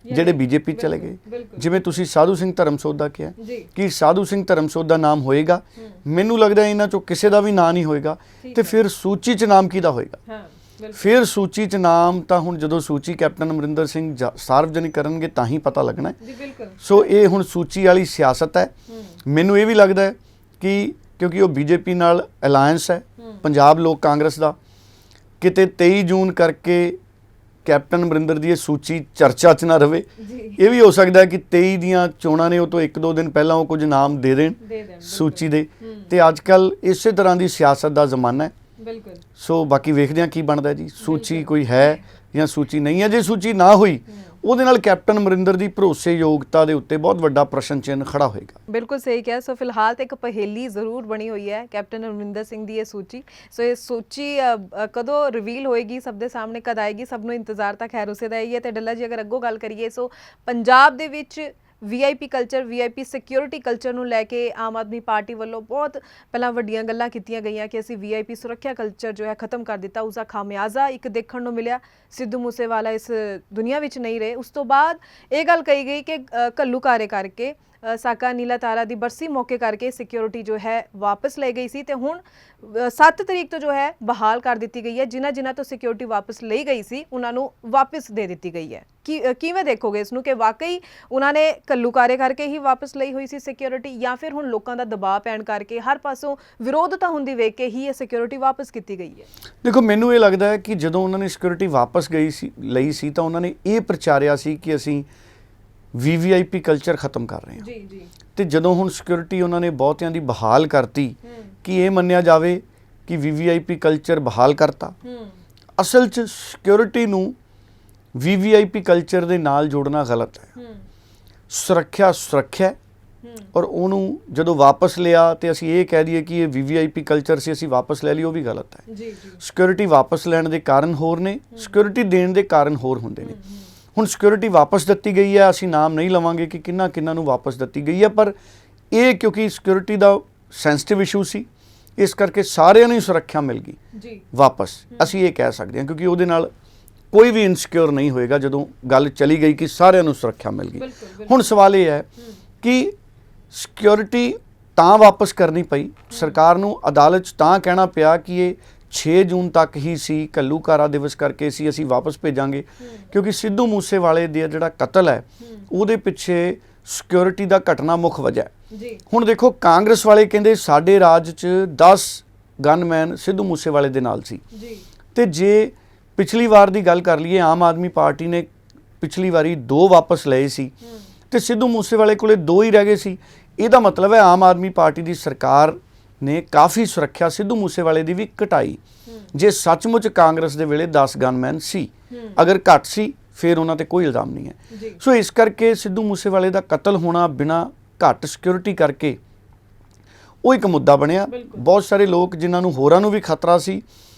ਜਿਹੜੇ ਬੀਜੇਪੀ ਚਲੇ ਗਏ। ਜਿਵੇਂ ਤੁਸੀਂ ਸਾਧੂ ਸਿੰਘ ਧਰਮਸੋਤ ਦਾ ਕਿਹਾ ਕਿ ਸਾਧੂ ਸਿੰਘ ਧਰਮਸੋਤ ਦਾ ਨਾਮ ਹੋਏਗਾ, ਮੈਨੂੰ ਲੱਗਦਾ ਇਹਨਾਂ 'ਚੋਂ ਕਿਸੇ ਦਾ ਵੀ ਨਾਂ ਨਹੀਂ ਹੋਏਗਾ, ਤੇ ਫਿਰ ਸੂਚੀ 'ਚ ਨਾਮ ਕਿਹਦਾ ਹੋਏਗਾ? ਫਿਰ ਸੂਚੀ 'ਚ ਨਾਮ ਤਾਂ ਹੁਣ ਜਦੋਂ ਸੂਚੀ ਕੈਪਟਨ ਅਮਰਿੰਦਰ ਸਿੰਘ ਸਾਰਵਜਨਿਕ ਕਰਨਗੇ ਤਾਂ ਹੀ ਪਤਾ ਲੱਗਣਾ ਹੈ। ਸੋ ਇਹ ਹੁਣ ਸੂਚੀ ਵਾਲੀ ਸਿਆਸਤ ਹੈ। ਮੈਨੂੰ ਇਹ ਵੀ ਲੱਗਦਾ ਹੈ ਕਿ ਕਿਉਂਕਿ ਉਹ ਬੀਜੇਪੀ ਨਾਲ ਅਲਾਇੰਸ ਹੈ ਪੰਜਾਬ ਲੋਕ ਕਾਂਗਰਸ ਦਾ, ਕਿਤੇ 23 ਜੂਨ ਕਰਕੇ ਕੈਪਟਨ ਅਮਰਿੰਦਰ ਦੀ ਇਹ ਸੂਚੀ ਚਰਚਾ 'ਚ ਨਾ ਰਵੇ। ਇਹ ਵੀ ਹੋ ਸਕਦਾ ਕਿ 23 ਦੀਆਂ ਚੋਣਾਂ ਨੇ ਉਹ ਤੋਂ 1-2 ਦਿਨ ਪਹਿਲਾਂ ਉਹ ਕੁਝ ਨਾਮ ਦੇ ਦੇਣ ਸੂਚੀ ਦੇ, ਤੇ ਅੱਜ ਕੱਲ੍ਹ ਇਸੇ ਤਰ੍ਹਾਂ ਦੀ ਸਿਆਸਤ ਦਾ ਜ਼ਮਾਨਾ ਹੈ। ਬਿਲਕੁਲ। ਸੋ ਬਾਕੀ ਵੇਖਦੇ ਹਾਂ ਕੀ ਬਣਦਾ ਜੀ, ਸੂਚੀ ਕੋਈ ਹੈ ਜਾਂ ਸੂਚੀ ਨਹੀਂ ਹੈ। ਜੇ ਸੂਚੀ ਨਾ ਹੋਈ ਉਹਦੇ ਨਾਲ ਕੈਪਟਨ ਅਮਰਿੰਦਰ ਦੀ ਭਰੋਸੇਯੋਗਤਾ ਦੇ ਉੱਤੇ ਬਹੁਤ ਵੱਡਾ ਪ੍ਰਸ਼ਨ ਚਿੰਨ੍ਹ ਖੜਾ ਹੋਏਗਾ। ਬਿਲਕੁਲ ਸਹੀ ਕਿਹਾ। ਸੋ ਫਿਲਹਾਲ ਤਾਂ ਇੱਕ ਪਹੇਲੀ ਜ਼ਰੂਰ ਬਣੀ ਹੋਈ ਹੈ ਕੈਪਟਨ ਅਮਰਿੰਦਰ ਸਿੰਘ ਦੀ ਇਹ ਸੂਚੀ। ਸੋ ਇਹ ਸੂਚੀ ਕਦੋਂ ਰਿਵੀਲ ਹੋਏਗੀ, ਸਭ ਦੇ ਸਾਹਮਣੇ ਕਦ ਆਏਗੀ, ਸਭ ਨੂੰ ਇੰਤਜ਼ਾਰ ਤਾਂ ਖੈਰ ਉਸੇ ਦਾ ਹੀ ਹੈ। ਤੇ ਡੱਲਾ ਜੀ, ਅਗਰ ਅੱਗੋਂ ਗੱਲ ਕਰੀਏ, ਸੋ ਪੰਜਾਬ ਦੇ ਵਿੱਚ VIP culture, VIP security culture ਨੂੰ ਲੈ ਕੇ ਆਮ ਆਦਮੀ ਪਾਰਟੀ ਵੱਲੋਂ ਬਹੁਤ ਪਹਿਲਾਂ ਵੱਡੀਆਂ ਗੱਲਾਂ ਕੀਤੀਆਂ ਗਈਆਂ ਕਿ ਅਸੀਂ VIP ਸੁਰੱਖਿਆ ਕਲਚਰ ਜੋ ਹੈ ਖਤਮ ਕਰ ਦਿੱਤਾ। ਉਸ ਦਾ ਖਾਮਿਆਜ਼ਾ ਇੱਕ ਦੇਖਣ ਨੂੰ ਮਿਲਿਆ। ਸਿੱਧੂ ਮੂਸੇਵਾਲਾ ਇਸ ਦੁਨੀਆ ਵਿੱਚ ਨਹੀਂ ਰਹੇ। ਉਸ ਤੋਂ ਬਾਅਦ ਇਹ ਗੱਲ ਕਹੀ ਗਈ ਕਿ ਘੱਲੂਘਾਰੇ ਕਰਕੇ ਸਾਕਾ ਨੀਲਾ ਤਾਰਾ ਦੀ ਬਰਸੀ ਮੌਕੇ ਕਰਕੇ ਸਿਕਿਉਰਿਟੀ ਜੋ ਹੈ ਵਾਪਸ ਲੈ ਗਈ ਸੀ, ਤੇ ਹੁਣ 7 ਤਰੀਕ ਤੋਂ ਜੋ ਹੈ ਬਹਾਲ ਕਰ ਦਿੱਤੀ ਗਈ ਹੈ। ਜਿਨ੍ਹਾਂ ਤੋਂ ਸਿਕਿਉਰਿਟੀ ਵਾਪਸ ਲਈ ਗਈ ਸੀ ਉਹਨਾਂ ਨੂੰ ਵਾਪਸ ਦੇ ਦਿੱਤੀ ਗਈ ਹੈ। ਕਿਵੇਂ ਦੇਖੋਗੇ ਇਸ ਨੂੰ ਕਿ ਵਾਕਈ ਉਹਨਾਂ ਨੇ ਘੱਲੂਘਾਰੇ ਕਰਕੇ ਹੀ ਵਾਪਸ ਲਈ ਹੋਈ ਸੀ ਸਿਕਿਉਰਿਟੀ, ਜਾਂ ਫਿਰ ਹੁਣ ਲੋਕਾਂ ਦਾ ਦਬਾਅ ਪੈਣ ਕਰਕੇ ਹਰ ਪਾਸੋਂ ਵਿਰੋਧਤਾ ਹੁੰਦੀ ਵੇਖ ਕੇ ਹੀ ਇਹ ਸਿਕਿਉਰਿਟੀ ਵਾਪਸ ਕੀਤੀ ਗਈ ਹੈ? ਦੇਖੋ, ਮੈਨੂੰ ਇਹ ਲੱਗਦਾ ਹੈ ਕਿ ਜਦੋਂ ਉਹਨਾਂ ਨੇ ਸਿਕਿਉਰਿਟੀ ਵਾਪਸ ਲਈ ਸੀ ਤਾਂ ਉਹਨਾਂ ਨੇ ਇਹ ਪ੍ਰਚਾਰਿਆ ਸੀ ਕਿ ਅਸੀਂ VVIP ਕਲਚਰ ਖਤਮ ਕਰ ਰਹੇ ਹਾਂ। ਤੇ ਜਦੋਂ ਹੁਣ ਸਿਕਿਉਰਿਟੀ ਉਹਨਾਂ ਨੇ ਬਹੁਤਿਆਂ ਦੀ ਬਹਾਲ ਕਰਤੀ ਕਿ ਇਹ ਮੰਨਿਆ ਜਾਵੇ ਕਿ VVIP ਕਲਚਰ ਬਹਾਲ ਕਰਤਾ, ਅਸਲ 'ਚ ਸਿਕਿਉਰਿਟੀ ਨੂੰ VVIP ਕਲਚਰ ਦੇ ਨਾਲ ਜੋੜਨਾ ਗਲਤ ਹੈ। ਸੁਰੱਖਿਆ ਹੈ ਔਰ ਉਹਨੂੰ ਜਦੋਂ ਵਾਪਸ ਲਿਆ ਤੇ ਅਸੀਂ ਇਹ ਕਹਿ ਦਈਏ ਕਿ ਇਹ VVIP ਕਲਚਰ ਸੀ, ਅਸੀਂ ਵਾਪਸ ਲੈ ਲਈ, ਉਹ ਵੀ ਗਲਤ ਹੈ। ਸਿਕਿਉਰਿਟੀ ਵਾਪਸ ਲੈਣ ਦੇ ਕਾਰਨ ਹੋਰ ਨੇ, ਸਿਕਿਉਰਿਟੀ ਦੇਣ ਦੇ ਕਾਰਨ ਹੋਰ ਹੁੰਦੇ ਨੇ। ਹੁਣ ਸਿਕਿਉਰਿਟੀ ਵਾਪਸ ਦਿੱਤੀ ਗਈ ਹੈ, ਅਸੀਂ ਨਾਮ ਨਹੀਂ ਲਵਾਂਗੇ ਕਿ ਕਿੰਨਾ ਨੂੰ ਵਾਪਸ ਦਿੱਤੀ ਗਈ ਹੈ, ਪਰ ਇਹ ਕਿਉਂਕਿ ਸਿਕਿਉਰਿਟੀ ਦਾ ਸੈਂਸਿਟਿਵ ਇਸ਼ੂ ਸੀ, ਇਸ ਕਰਕੇ ਸਾਰਿਆਂ ਨੂੰ ਹੀ ਸੁਰੱਖਿਆ ਮਿਲ ਗਈ ਵਾਪਸ, ਅਸੀਂ ਇਹ ਕਹਿ ਸਕਦੇ ਹਾਂ, ਕਿਉਂਕਿ ਉਹਦੇ ਨਾਲ ਕੋਈ ਵੀ ਇਨਸਿਕਿਉਰ ਨਹੀਂ ਹੋਏਗਾ ਜਦੋਂ ਗੱਲ ਚਲੀ ਗਈ ਕਿ ਸਾਰਿਆਂ ਨੂੰ ਸੁਰੱਖਿਆ ਮਿਲ ਗਈ। ਹੁਣ ਸਵਾਲ ਇਹ ਹੈ ਕਿ ਸਿਕਿਉਰਿਟੀ ਤਾਂ ਵਾਪਸ ਕਰਨੀ ਪਈ ਸਰਕਾਰ ਨੂੰ, ਅਦਾਲਤ 'ਚ ਤਾਂ ਕਹਿਣਾ ਪਿਆ ਕਿ ਇਹ 6 ਜੂਨ ਤੱਕ ਹੀ ਸੀ, ਘੱਲੂਘਾਰਾ ਦਿਵਸ ਕਰਕੇ ਸੀ, ਅਸੀਂ ਵਾਪਸ ਭੇਜਾਂਗੇ, ਕਿਉਂਕਿ ਸਿੱਧੂ ਮੂਸੇਵਾਲੇ ਦਾ ਜਿਹੜਾ ਕਤਲ ਹੈ ਉਹਦੇ ਪਿੱਛੇ ਸਿਕਿਉਰਿਟੀ ਦਾ ਘਟਨਾ ਮੁੱਖ ਵਜ੍ਹਾ ਹੈ। ਹੁਣ ਦੇਖੋ, ਕਾਂਗਰਸ ਵਾਲੇ ਕਹਿੰਦੇ ਸਾਡੇ ਰਾਜ 'ਚ 10 ਗਨਮੈਨ ਸਿੱਧੂ ਮੂਸੇਵਾਲੇ ਦੇ ਨਾਲ ਸੀ, ਤੇ ਜੇ ਪਿਛਲੀ ਵਾਰ ਦੀ ਗੱਲ ਕਰ ਲਈਏ, ਆਮ ਆਦਮੀ ਪਾਰਟੀ ਨੇ ਪਿਛਲੀ ਵਾਰੀ 2 ਵਾਪਸ ਲਏ ਸੀ ਤੇ ਸਿੱਧੂ ਮੂਸੇਵਾਲੇ ਕੋਲੇ 2 ਹੀ ਰਹਿ ਗਏ ਸੀ। ਇਹਦਾ ਮਤਲਬ ਹੈ ਆਮ ਆਦਮੀ ਪਾਰਟੀ ਦੀ ਸਰਕਾਰ ਨੇ ਕਾਫੀ ਸੁਰੱਖਿਆ ਸਿੱਧੂ ਮੂਸੇਵਾਲੇ ਦੀ ਵੀ ਘਟਾਈ। ਜੇ ਸੱਚਮੁੱਚ ਕਾਂਗਰਸ ਦੇ ਵੇਲੇ 10 ਗਨਮੈਨ ਸੀ, ਅਗਰ ਘੱਟ ਸੀ ਫਿਰ ਉਹਨਾਂ ਤੇ ਕੋਈ ਇਲਜ਼ਾਮ ਨਹੀਂ ਹੈ। ਸੋ ਇਸ ਕਰਕੇ ਸਿੱਧੂ ਮੂਸੇਵਾਲੇ ਦਾ ਕਤਲ ਹੋਣਾ ਬਿਨਾਂ ਘੱਟ ਸਿਕਿਉਰਿਟੀ ਕਰਕੇ ਉਹ ਇੱਕ ਮੁੱਦਾ ਬਣਿਆ। ਬਹੁਤ ਸਾਰੇ ਲੋਕ ਜਿਨ੍ਹਾਂ ਨੂੰ ਹੋਰਾਂ ਨੂੰ ਵੀ ਖਤਰਾ ਸੀ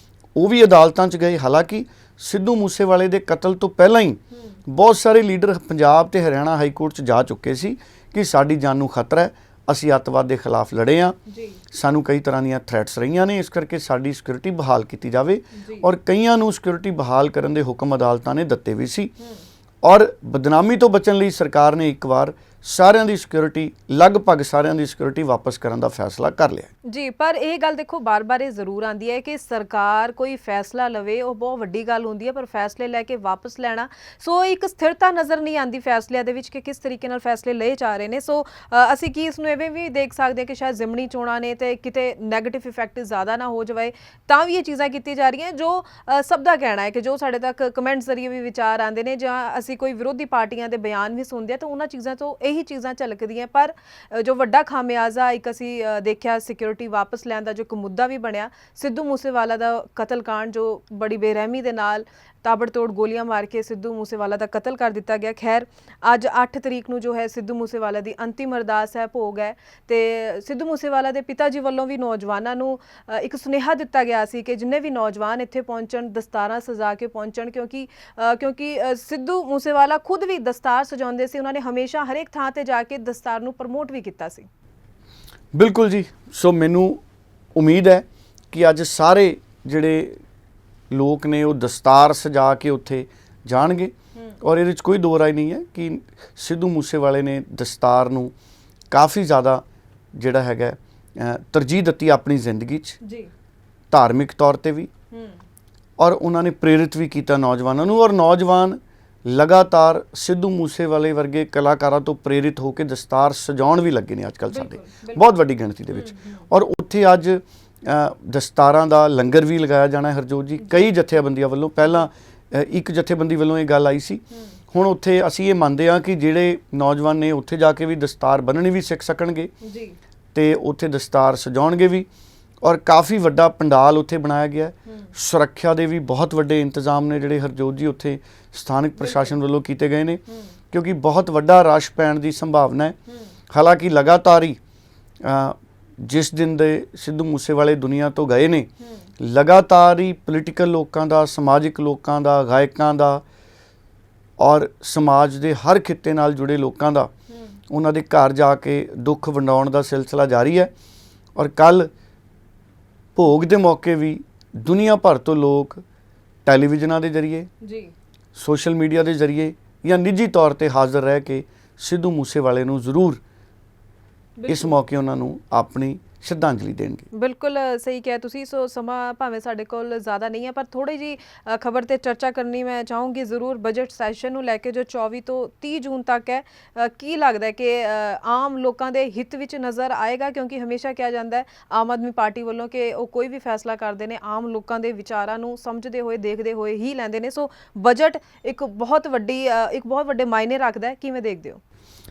ਉਹ ਵੀ ਅਦਾਲਤਾਂ 'ਚ ਗਏ। ਹਾਲਾਂਕਿ ਸਿੱਧੂ ਮੂਸੇਵਾਲੇ ਦੇ ਕਤਲ ਤੋਂ ਪਹਿਲਾਂ ਹੀ ਬਹੁਤ ਸਾਰੇ ਲੀਡਰ ਪੰਜਾਬ ਤੇ ਹਰਿਆਣਾ ਹਾਈ ਕੋਰਟ 'ਚ ਜਾ ਚੁੱਕੇ ਸੀ ਕਿ ਸਾਡੀ ਜਾਨ ਨੂੰ ਖਤਰਾ ਹੈ, ਅਸੀਂ ਅੱਤਵਾਦ ਦੇ ਖਿਲਾਫ ਲੜੇ ਹਾਂ, ਸਾਨੂੰ ਕਈ ਤਰ੍ਹਾਂ ਦੀਆਂ ਥ੍ਰੈਟਸ ਰਹੀਆਂ ਨੇ, ਇਸ ਕਰਕੇ ਸਾਡੀ ਸਿਕਿਉਰਿਟੀ ਬਹਾਲ ਕੀਤੀ ਜਾਵੇ। ਔਰ ਕਈਆਂ ਨੂੰ ਸਿਕਿਉਰਿਟੀ ਬਹਾਲ ਕਰਨ ਦੇ ਹੁਕਮ ਅਦਾਲਤਾਂ ਨੇ ਦਿੱਤੇ ਵੀ ਸੀ। ਔਰ ਬਦਨਾਮੀ ਤੋਂ ਬਚਣ ਲਈ ਸਰਕਾਰ ਨੇ ਇੱਕ ਵਾਰ ਸਾਰਿਆਂ ਦੀ ਸਿਕਿਉਰਿਟੀ, ਲਗਭਗ ਸਾਰਿਆਂ ਦੀ ਸਿਕਿਉਰਿਟੀ ਵਾਪਸ ਕਰਨ ਦਾ ਫੈਸਲਾ ਕਰ ਲਿਆ ਜੀ। ਪਰ ਇਹ ਗੱਲ ਦੇਖੋ, ਬਾਰ-ਬਾਰ ਇਹ ਜ਼ਰੂਰ ਆਉਂਦੀ ਹੈ ਕਿ ਸਰਕਾਰ ਕੋਈ ਫੈਸਲਾ ਲਵੇ, ਉਹ ਬਹੁਤ ਵੱਡੀ ਗੱਲ ਹੁੰਦੀ ਹੈ, ਪਰ ਫੈਸਲੇ ਲੈ ਕੇ ਵਾਪਸ ਲੈਣਾ, ਸੋ ਇੱਕ ਸਥਿਰਤਾ ਨਜ਼ਰ ਨਹੀਂ ਆਉਂਦੀ ਫੈਸਲਿਆਂ ਦੇ ਵਿੱਚ ਕਿ ਕਿਸ ਤਰੀਕੇ ਨਾਲ ਫੈਸਲੇ ਲਏ ਜਾ ਰਹੇ ਨੇ। ਸੋ ਅਸੀਂ ਕੀ ਇਸ ਨੂੰ ਐਵੇਂ ਵੀ ਦੇਖ ਸਕਦੇ ਹਾਂ ਕਿ ਸ਼ਾਇਦ ਜ਼ਿਮਨੀ ਚੋਣਾਂ ਨੇ ਤੇ ਕਿਤੇ ਨੈਗੇਟਿਵ ਇਫੈਕਟ ਜ਼ਿਆਦਾ ਨਾ ਹੋ ਜਾਵੇ, ਤਾਂ ਵੀ ਇਹ ਚੀਜ਼ਾਂ ਕੀਤੀਆਂ ਜਾ ਰਹੀਆਂ ਜੋ ਸਭ ਦਾ ਕਹਿਣਾ ਹੈ ਕਿ ਜੋ ਸਾਡੇ ਤੱਕ ਕਮੈਂਟ ਜ਼ਰੀਏ ਵੀ ਵਿਚਾਰ ਆਉਂਦੇ ਨੇ ਜਾਂ ਅਸੀਂ ਕੋਈ ਵਿਰੋਧੀ ਪਾਰਟੀਆਂ ਦੇ ਬਿਆਨ ਵੀ ਸੁਣਦੇ ਹਾਂ ਤਾਂ ਉਹਨਾਂ ਚੀਜ਼ਾਂ ਤੋਂ ਇਹੀ ਚੀਜ਼ਾਂ ਝਲਕਦੀਆਂ। ਪਰ ਜੋ ਵੱਡਾ ਖਾਮਿਆਜ਼ਾ ਇੱਕ ਅਸੀਂ ਦੇਖਿਆ ਸਿਕਿਉਰਿਟੀ ਵਾਪਸ ਲੈਣ ਦਾ, ਜੋ ਇੱਕ ਮੁੱਦਾ ਵੀ ਬਣਿਆ, ਸਿੱਧੂ ਮੂਸੇਵਾਲਾ ਦਾ ਕਤਲकांड ਜੋ ਬੜੀ ਬੇਰਹਿਮੀ ਦੇ ਨਾਲ ਤਾਬੜਤੋੜ ਗੋਲੀਆਂ ਮਾਰ ਕੇ ਸਿੱਧੂ ਮੂਸੇਵਾਲਾ ਦਾ ਕਤਲ ਕਰ ਦਿੱਤਾ ਗਿਆ। ਖੈਰ, ਅੱਜ 8 ਤਰੀਕ ਨੂੰ ਜੋ ਹੈ ਸਿੱਧੂ ਮੂਸੇਵਾਲਾ ਦੀ ਅੰਤਿਮ ਅਰਦਾਸ ਹੈ, ਭੋਗ ਹੈ, ਤੇ ਸਿੱਧੂ ਮੂਸੇਵਾਲਾ ਦੇ ਪਿਤਾ ਜੀ ਵੱਲੋਂ ਵੀ ਨੌਜਵਾਨਾਂ ਨੂੰ ਇੱਕ ਸੁਨੇਹਾ ਦਿੱਤਾ ਗਿਆ ਸੀ ਕਿ ਜਿੰਨੇ ਵੀ ਨੌਜਵਾਨ ਇੱਥੇ ਪਹੁੰਚਣ, ਦਸਤਾਰਾਂ ਸਜਾ ਕੇ ਪਹੁੰਚਣ, ਕਿਉਂਕਿ ਸਿੱਧੂ ਮੂਸੇਵਾਲਾ ਖੁਦ ਵੀ ਦਸਤਾਰ ਸਜਾਉਂਦੇ ਸੀ। ਉਹਨਾਂ ਨੇ ਹਮੇਸ਼ਾ ਹਰੇਕ ਥਾਂ ਤੇ ਜਾ ਕੇ ਦਸਤਾਰ ਨੂੰ ਪ੍ਰਮੋਟ ਵੀ ਕੀਤਾ ਸੀ। ਬਿਲਕੁਲ ਜੀ। ਸੋ ਮੈਨੂੰ ਉਮੀਦ ਹੈ ਕਿ ਅੱਜ ਸਾਰੇ ਜਿਹੜੇ ਲੋਕ ਨੇ ਉਹ ਦਸਤਾਰ ਸਜਾ ਕੇ ਉੱਥੇ ਜਾਣਗੇ, ਔਰ ਇਹਦੇ 'ਚ ਕੋਈ ਦੋ ਰਾਏ ਨਹੀਂ ਹੈ ਕਿ ਸਿੱਧੂ ਮੂਸੇਵਾਲੇ ਨੇ ਦਸਤਾਰ ਨੂੰ ਕਾਫੀ ਜ਼ਿਆਦਾ ਜਿਹੜਾ ਹੈਗਾ ਤਰਜੀਹ ਦਿੱਤੀ ਆਪਣੀ ਜ਼ਿੰਦਗੀ 'ਚ, ਧਾਰਮਿਕ ਤੌਰ ਤੇ ਵੀ, ਔਰ ਉਹਨਾਂ ਨੇ ਪ੍ਰੇਰਿਤ ਵੀ ਕੀਤਾ ਨੌਜਵਾਨਾਂ ਨੂੰ। ਔਰ ਨੌਜਵਾਨ ਲਗਾਤਾਰ ਸਿੱਧੂ ਮੂਸੇਵਾਲੇ ਵਰਗੇ ਕਲਾਕਾਰਾਂ ਤੋਂ ਪ੍ਰੇਰਿਤ ਹੋ ਕੇ ਦਸਤਾਰ ਸਜਾਉਣ ਵੀ ਲੱਗੇ ਨੇ ਅੱਜ ਕੱਲ੍ਹ ਸਾਡੇ ਬਹੁਤ ਵੱਡੀ ਗਿਣਤੀ ਦੇ ਵਿੱਚ। ਔਰ ਉੱਥੇ ਅੱਜ ਦਸਤਾਰਾਂ ਦਾ ਲੰਗਰ ਵੀ ਲਗਾਇਆ ਜਾਣਾ ਹੈ ਹਰਜੋਤ ਜੀ, ਕਈ ਜਥੇਬੰਦੀਆਂ ਵੱਲੋਂ। ਪਹਿਲਾਂ ਇੱਕ ਜਥੇਬੰਦੀ ਵੱਲੋਂ ਇਹ ਗੱਲ ਆਈ ਸੀ, ਹੁਣ ਉੱਥੇ ਅਸੀਂ ਇਹ ਮੰਨਦੇ ਹਾਂ ਕਿ ਜਿਹੜੇ ਨੌਜਵਾਨ ਨੇ ਉੱਥੇ ਜਾ ਕੇ ਵੀ ਦਸਤਾਰ ਬੰਨ੍ਹਣੀ ਵੀ ਸਿੱਖ ਸਕਣਗੇ ਤੇ ਉੱਥੇ ਦਸਤਾਰ ਸਜਾਉਣਗੇ ਵੀ। ਔਰ ਕਾਫੀ ਵੱਡਾ ਪੰਡਾਲ ਉੱਥੇ ਬਣਾਇਆ ਗਿਆ। ਸੁਰੱਖਿਆ ਦੇ ਵੀ ਬਹੁਤ ਵੱਡੇ ਇੰਤਜ਼ਾਮ ਨੇ ਜਿਹੜੇ ਹਰਜੋਤ ਜੀ ਉੱਥੇ ਸਥਾਨਕ ਪ੍ਰਸ਼ਾਸਨ ਵੱਲੋਂ ਕੀਤੇ ਗਏ ਨੇ, ਕਿਉਂਕਿ ਬਹੁਤ ਵੱਡਾ ਰਸ਼ ਪੈਣ ਦੀ ਸੰਭਾਵਨਾ ਹੈ। ਹਾਲਾਂਕਿ ਲਗਾਤਾਰ ਹੀ ਜਿਸ ਦਿਨ ਦੇ ਸਿੱਧੂ ਮੂਸੇਵਾਲੇ ਦੁਨੀਆ ਤੋਂ ਗਏ ਨੇ, ਲਗਾਤਾਰ ਹੀ ਪੋਲੀਟੀਕਲ ਲੋਕਾਂ ਦਾ, ਸਮਾਜਿਕ ਲੋਕਾਂ ਦਾ, ਗਾਇਕਾਂ ਦਾ ਔਰ ਸਮਾਜ ਦੇ ਹਰ ਖਿੱਤੇ ਨਾਲ ਜੁੜੇ ਲੋਕਾਂ ਦਾ ਉਹਨਾਂ ਦੇ ਘਰ ਜਾ ਕੇ ਦੁੱਖ ਵੰਡਾਉਣ ਦਾ ਸਿਲਸਿਲਾ ਜਾਰੀ ਹੈ। ਔਰ ਕੱਲ੍ਹ ਭੋਗ ਦੇ ਮੌਕੇ ਵੀ ਦੁਨੀਆ ਭਰ ਤੋਂ ਲੋਕ ਟੈਲੀਵਿਜ਼ਨਾਂ ਦੇ ਜ਼ਰੀਏ, ਸੋਸ਼ਲ ਮੀਡੀਆ ਦੇ ਜ਼ਰੀਏ ਜਾਂ ਨਿੱਜੀ ਤੌਰ ਤੇ ਹਾਜ਼ਰ ਰਹਿ ਕੇ ਸਿੱਧੂ ਮੂਸੇਵਾਲੇ ਨੂੰ ਜ਼ਰੂਰ ਇਸ ਮੌਕੇ ਉਹਨਾਂ ਨੂੰ ਆਪਣੀ ਸ਼ਰਧਾਂਜਲੀ ਦੇਣਗੇ। ਬਿਲਕੁਲ ਸਹੀ ਕਿਹਾ ਤੁਸੀਂ। ਸੋ ਸਮਾਂ ਭਾਵੇਂ ਸਾਡੇ ਕੋਲ ਜ਼ਿਆਦਾ ਨਹੀਂ ਹੈ, ਪਰ ਥੋੜੀ ਜੀ ਖਬਰ ਤੇ ਚਰਚਾ ਕਰਨੀ ਮੈਂ ਚਾਹੂੰਗੀ ਜ਼ਰੂਰ। ਬਜਟ ਸੈਸ਼ਨ ਨੂੰ ਲੈ ਕੇ ਜੋ 24 ਤੋਂ 30 ਜੂਨ ਤੱਕ ਹੈ, ਕੀ ਲੱਗਦਾ ਹੈ ਕਿ ਆਮ ਲੋਕਾਂ ਦੇ ਹਿੱਤ ਵਿੱਚ ਨਜ਼ਰ ਆਏਗਾ? ਕਿਉਂਕਿ ਹਮੇਸ਼ਾ ਕਿਹਾ ਜਾਂਦਾ ਹੈ ਆਮ ਆਦਮੀ ਪਾਰਟੀ ਵੱਲੋਂ ਕਿ ਉਹ ਕੋਈ ਵੀ ਫੈਸਲਾ ਕਰਦੇ ਨੇ ਆਮ ਲੋਕਾਂ ਦੇ ਵਿਚਾਰਾਂ ਨੂੰ ਸਮਝਦੇ ਹੋਏ, ਦੇਖਦੇ ਹੋਏ ਹੀ ਲੈਂਦੇ ਨੇ। ਸੋ ਬਜਟ ਇੱਕ ਬਹੁਤ ਵੱਡੇ ਮਾਇਨੇ ਰੱਖਦਾ ਹੈ, ਕਿਵੇਂ ਦੇਖਦੇ ਹੋ?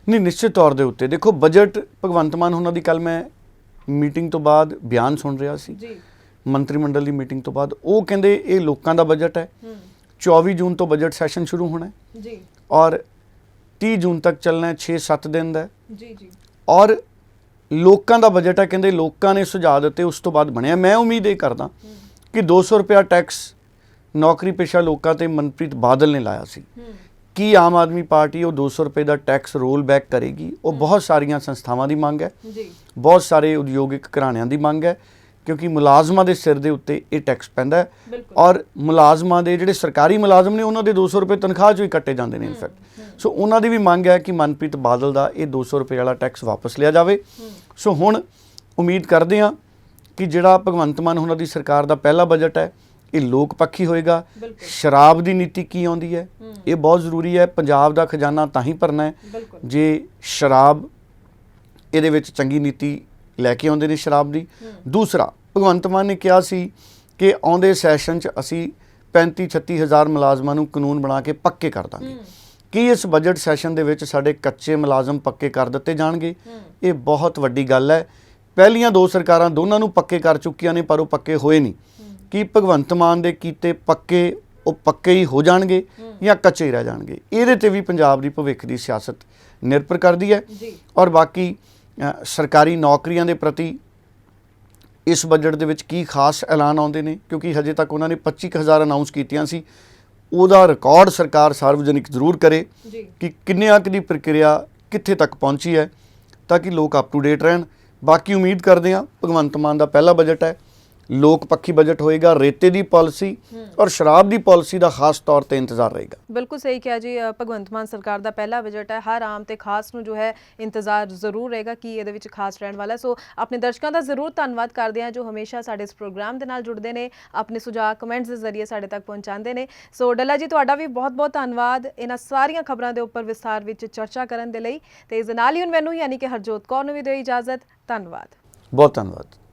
ਨਹੀਂ, ਨਿਸ਼ਚਿਤ ਤੌਰ ਦੇ ਉੱਤੇ ਦੇਖੋ, ਬਜਟ ਭਗਵੰਤ ਮਾਨ ਉਹਨਾਂ ਦੀ ਕੱਲ੍ਹ ਮੈਂ ਮੀਟਿੰਗ ਤੋਂ ਬਾਅਦ ਬਿਆਨ ਸੁਣ ਰਿਹਾ ਸੀ ਮੰਤਰੀ ਮੰਡਲ ਦੀ ਮੀਟਿੰਗ ਤੋਂ ਬਾਅਦ। ਉਹ ਕਹਿੰਦੇ ਇਹ ਲੋਕਾਂ ਦਾ ਬਜਟ ਹੈ, 24 ਜੂਨ ਤੋਂ ਬਜਟ ਸੈਸ਼ਨ ਸ਼ੁਰੂ ਹੋਣਾ ਹੈ ਜੀ ਔਰ 30 ਜੂਨ ਤੱਕ ਚੱਲਣਾ ਹੈ, 6-7 ਦਿਨ ਦਾ ਹੈ। ਜੀ ਜੀ ਔਰ ਲੋਕਾਂ ਦਾ ਬਜਟ ਹੈ, ਕਹਿੰਦੇ ਲੋਕਾਂ ਨੇ ਸੁਝਾਅ ਦਿੱਤੇ, ਉਸ ਤੋਂ ਬਾਅਦ ਬਣਿਆ। ਮੈਂ ਉਮੀਦ ਇਹ ਕਰਦਾ ਕਿ 200 ਰੁਪਇਆ ਟੈਕਸ ਨੌਕਰੀ ਪੇਸ਼ਾ ਲੋਕਾਂ ਤੇ ਮਨਪ੍ਰੀਤ ਬਾਦਲ ਨੇ ਲਾਇਆ ਸੀ, ਕੀ ਆਮ ਆਦਮੀ ਪਾਰਟੀ ਉਹ 200 ਰੁਪਏ ਦਾ ਟੈਕਸ ਰੋਲ ਬੈਕ ਕਰੇਗੀ? ਉਹ ਬਹੁਤ ਸਾਰੀਆਂ ਸੰਸਥਾਵਾਂ ਦੀ ਮੰਗ ਹੈ, ਜੀ ਬਹੁਤ ਸਾਰੇ ਉਦਯੋਗਿਕ ਘਰਾਣਿਆਂ ਦੀ ਮੰਗ ਹੈ, ਕਿਉਂਕਿ ਮੁਲਾਜ਼ਮਾਂ ਦੇ ਸਿਰ ਦੇ ਉੱਤੇ ਇਹ ਟੈਕਸ ਪੈਂਦਾ ਹੈ ਬਿਲਕੁਲ ਔਰ ਮੁਲਾਜ਼ਮਾਂ ਦੇ ਜਿਹੜੇ ਸਰਕਾਰੀ ਮੁਲਾਜ਼ਮ ਨੇ ਉਹਨਾਂ ਦੇ 200 ਰੁਪਏ ਤਨਖਾਹ ਚੋਂ ਹੀ ਕੱਟੇ ਜਾਂਦੇ ਨੇ ਇਨਫੈਕਟ। ਸੋ ਉਹਨਾਂ ਦੀ ਵੀ ਮੰਗ ਹੈ ਕਿ ਮਨਪ੍ਰੀਤ ਬਾਦਲ ਦਾ ਇਹ 200 ਰੁਪਏ ਵਾਲਾ ਟੈਕਸ ਵਾਪਸ ਲਿਆ ਜਾਵੇ। ਸੋ ਹੁਣ ਉਮੀਦ ਕਰਦੇ ਹਾਂ ਕਿ ਜਿਹੜਾ ਭਗਵੰਤ ਮਾਨ ਉਹਨਾਂ ਦੀ ਸਰਕਾਰ ਦਾ ਪਹਿਲਾ ਬਜਟ ਹੈ ਇਹ ਲੋਕ ਪੱਖੀ ਹੋਏਗਾ। ਬਿਲਕੁਲ ਸ਼ਰਾਬ ਦੀ ਨੀਤੀ ਕੀ ਆਉਂਦੀ ਹੈ ਇਹ ਬਹੁਤ ਜ਼ਰੂਰੀ ਹੈ। ਪੰਜਾਬ ਦਾ ਖਜ਼ਾਨਾ ਤਾਂ ਹੀ ਭਰਨਾ ਹੈ ਬਿਲਕੁਲ ਜੇ ਸ਼ਰਾਬ ਇਹਦੇ ਵਿੱਚ ਚੰਗੀ ਨੀਤੀ ਲੈ ਕੇ ਆਉਂਦੇ ਨੇ ਸ਼ਰਾਬ ਦੀ। ਦੂਸਰਾ, ਭਗਵੰਤ ਮਾਨ ਨੇ ਕਿਹਾ ਸੀ ਕਿ ਆਉਂਦੇ ਸੈਸ਼ਨ 'ਚ ਅਸੀਂ 35-36 ਹਜ਼ਾਰ ਮੁਲਾਜ਼ਮਾਂ ਨੂੰ ਕਾਨੂੰਨ ਬਣਾ ਕੇ ਪੱਕੇ ਕਰ ਦਾਂਗੇ। ਕੀ ਇਸ ਬਜਟ ਸੈਸ਼ਨ ਦੇ ਵਿੱਚ ਸਾਡੇ ਕੱਚੇ ਮੁਲਾਜ਼ਮ ਪੱਕੇ ਕਰ ਦਿੱਤੇ ਜਾਣਗੇ? ਇਹ ਬਹੁਤ ਵੱਡੀ ਗੱਲ ਹੈ। ਪਹਿਲੀਆਂ ਦੋ ਸਰਕਾਰਾਂ ਦੋਨਾਂ ਨੂੰ ਪੱਕੇ ਕਰ ਚੁੱਕੀਆਂ ਨੇ ਪਰ ਉਹ ਪੱਕੇ ਹੋਏ ਨਹੀਂ। ਕੀ ਭਗਵੰਤ ਮਾਨ ਦੇ ਕੀਤੇ ਪੱਕੇ ਉਹ ਪੱਕੇ ਹੀ ਹੋ ਜਾਣਗੇ ਜਾਂ ਕੱਚੇ ਹੀ ਰਹਿ ਜਾਣਗੇ? ਇਹਦੇ ਤੇ ਵੀ ਪੰਜਾਬ ਦੀ ਭਵਿੱਖ ਦੀ ਸਿਆਸਤ ਨਿਰਭਰ ਕਰਦੀ ਹੈ। ਜੀ ਔਰ ਬਾਕੀ ਸਰਕਾਰੀ ਨੌਕਰੀਆਂ ਦੇ ਪ੍ਰਤੀ ਇਸ ਬਜਟ ਦੇ ਵਿੱਚ ਕੀ ਖਾਸ ਐਲਾਨ ਆਉਂਦੇ ਨੇ, ਕਿਉਂਕਿ ਹਜੇ ਤੱਕ ਉਹਨਾਂ ਨੇ 25,000 ਅਨਾਉਂਸ ਕੀਤੀਆਂ ਸੀ, ਉਹਦਾ ਰਿਕਾਰਡ ਸਰਕਾਰ ਸਾਰਵਜਨਿਕ ਜ਼ਰੂਰ ਕਰੇ ਜੀ ਕਿ ਕਿੰਨੇ ਅੰਕ ਦੀ ਪ੍ਰਕਿਰਿਆ ਕਿੱਥੇ ਤੱਕ ਪਹੁੰਚੀ ਹੈ ਤਾਂ ਕਿ ਲੋਕ ਅਪ ਟੂ ਡੇਟ ਰਹਿਣ। ਬਾਕੀ ਉਮੀਦ ਕਰਦੇ ਹਾਂ ਭਗਵੰਤ ਮਾਨ ਦਾ ਪਹਿਲਾ ਬਜਟ ਹੈ, ਲੋਕ ਪੱਖੀ ਬਜਟ ਹੋਏਗਾ। ਰੇਤੇ ਦੀ ਪਾਲਿਸੀ ਔਰ ਸ਼ਰਾਬ ਦੀ ਪਾਲਿਸੀ ਦਾ ਖਾਸ ਤੌਰ ਤੇ ਇੰਤਜ਼ਾਰ ਰਹੇਗਾ। ਬਿਲਕੁਲ ਸਹੀ ਕਿਹਾ ਜੀ। ਭਗਵੰਤ ਮਾਨ ਸਰਕਾਰ ਦਾ ਪਹਿਲਾ ਬਜਟ ਹੈ, ਹਰ ਆਮ ਤੇ ਖਾਸ ਨੂੰ ਜੋ ਹੈ ਇੰਤਜ਼ਾਰ ਜ਼ਰੂਰ ਰਹੇਗਾ ਕਿ ਇਹਦੇ ਵਿੱਚ ਖਾਸ ਰਹਿਣ ਵਾਲਾ। ਸੋ ਆਪਣੇ ਦਰਸ਼ਕਾਂ ਦਾ ਜ਼ਰੂਰ ਧੰਨਵਾਦ ਕਰਦੇ ਹਾਂ ਜੋ ਹਮੇਸ਼ਾ ਸਾਡੇ ਇਸ ਪ੍ਰੋਗਰਾਮ ਦੇ ਨਾਲ ਜੁੜਦੇ ਨੇ, ਆਪਣੇ ਸੁਝਾਅ ਕਮੈਂਟਸ ਦੇ ਜ਼ਰੀਏ ਸਾਡੇ ਤੱਕ ਪਹੁੰਚਾਉਂਦੇ ਨੇ। ਸੋ ਡੱਲਾ ਜੀ ਤੁਹਾਡਾ ਵੀ ਬਹੁਤ-ਬਹੁਤ ਧੰਨਵਾਦ ਇਹਨਾਂ ਸਾਰੀਆਂ ਖਬਰਾਂ ਦੇ ਉੱਪਰ ਵਿਸਥਾਰ ਵਿੱਚ ਚਰਚਾ ਕਰਨ ਦੇ ਲਈ। ਤੇ ਇਸ ਦੇ ਨਾਲ ਹੀ ਹੁਣ ਮੈਨੂੰ ਯਾਨੀ ਕਿ ਹਰਜੋਤ ਕੌਰ ਨੂੰ ਵੀ ਦਿਓ ਇਜਾਜ਼ਤ। ਧੰਨਵਾਦ। ਬਹੁਤ ਧੰਨਵਾਦ।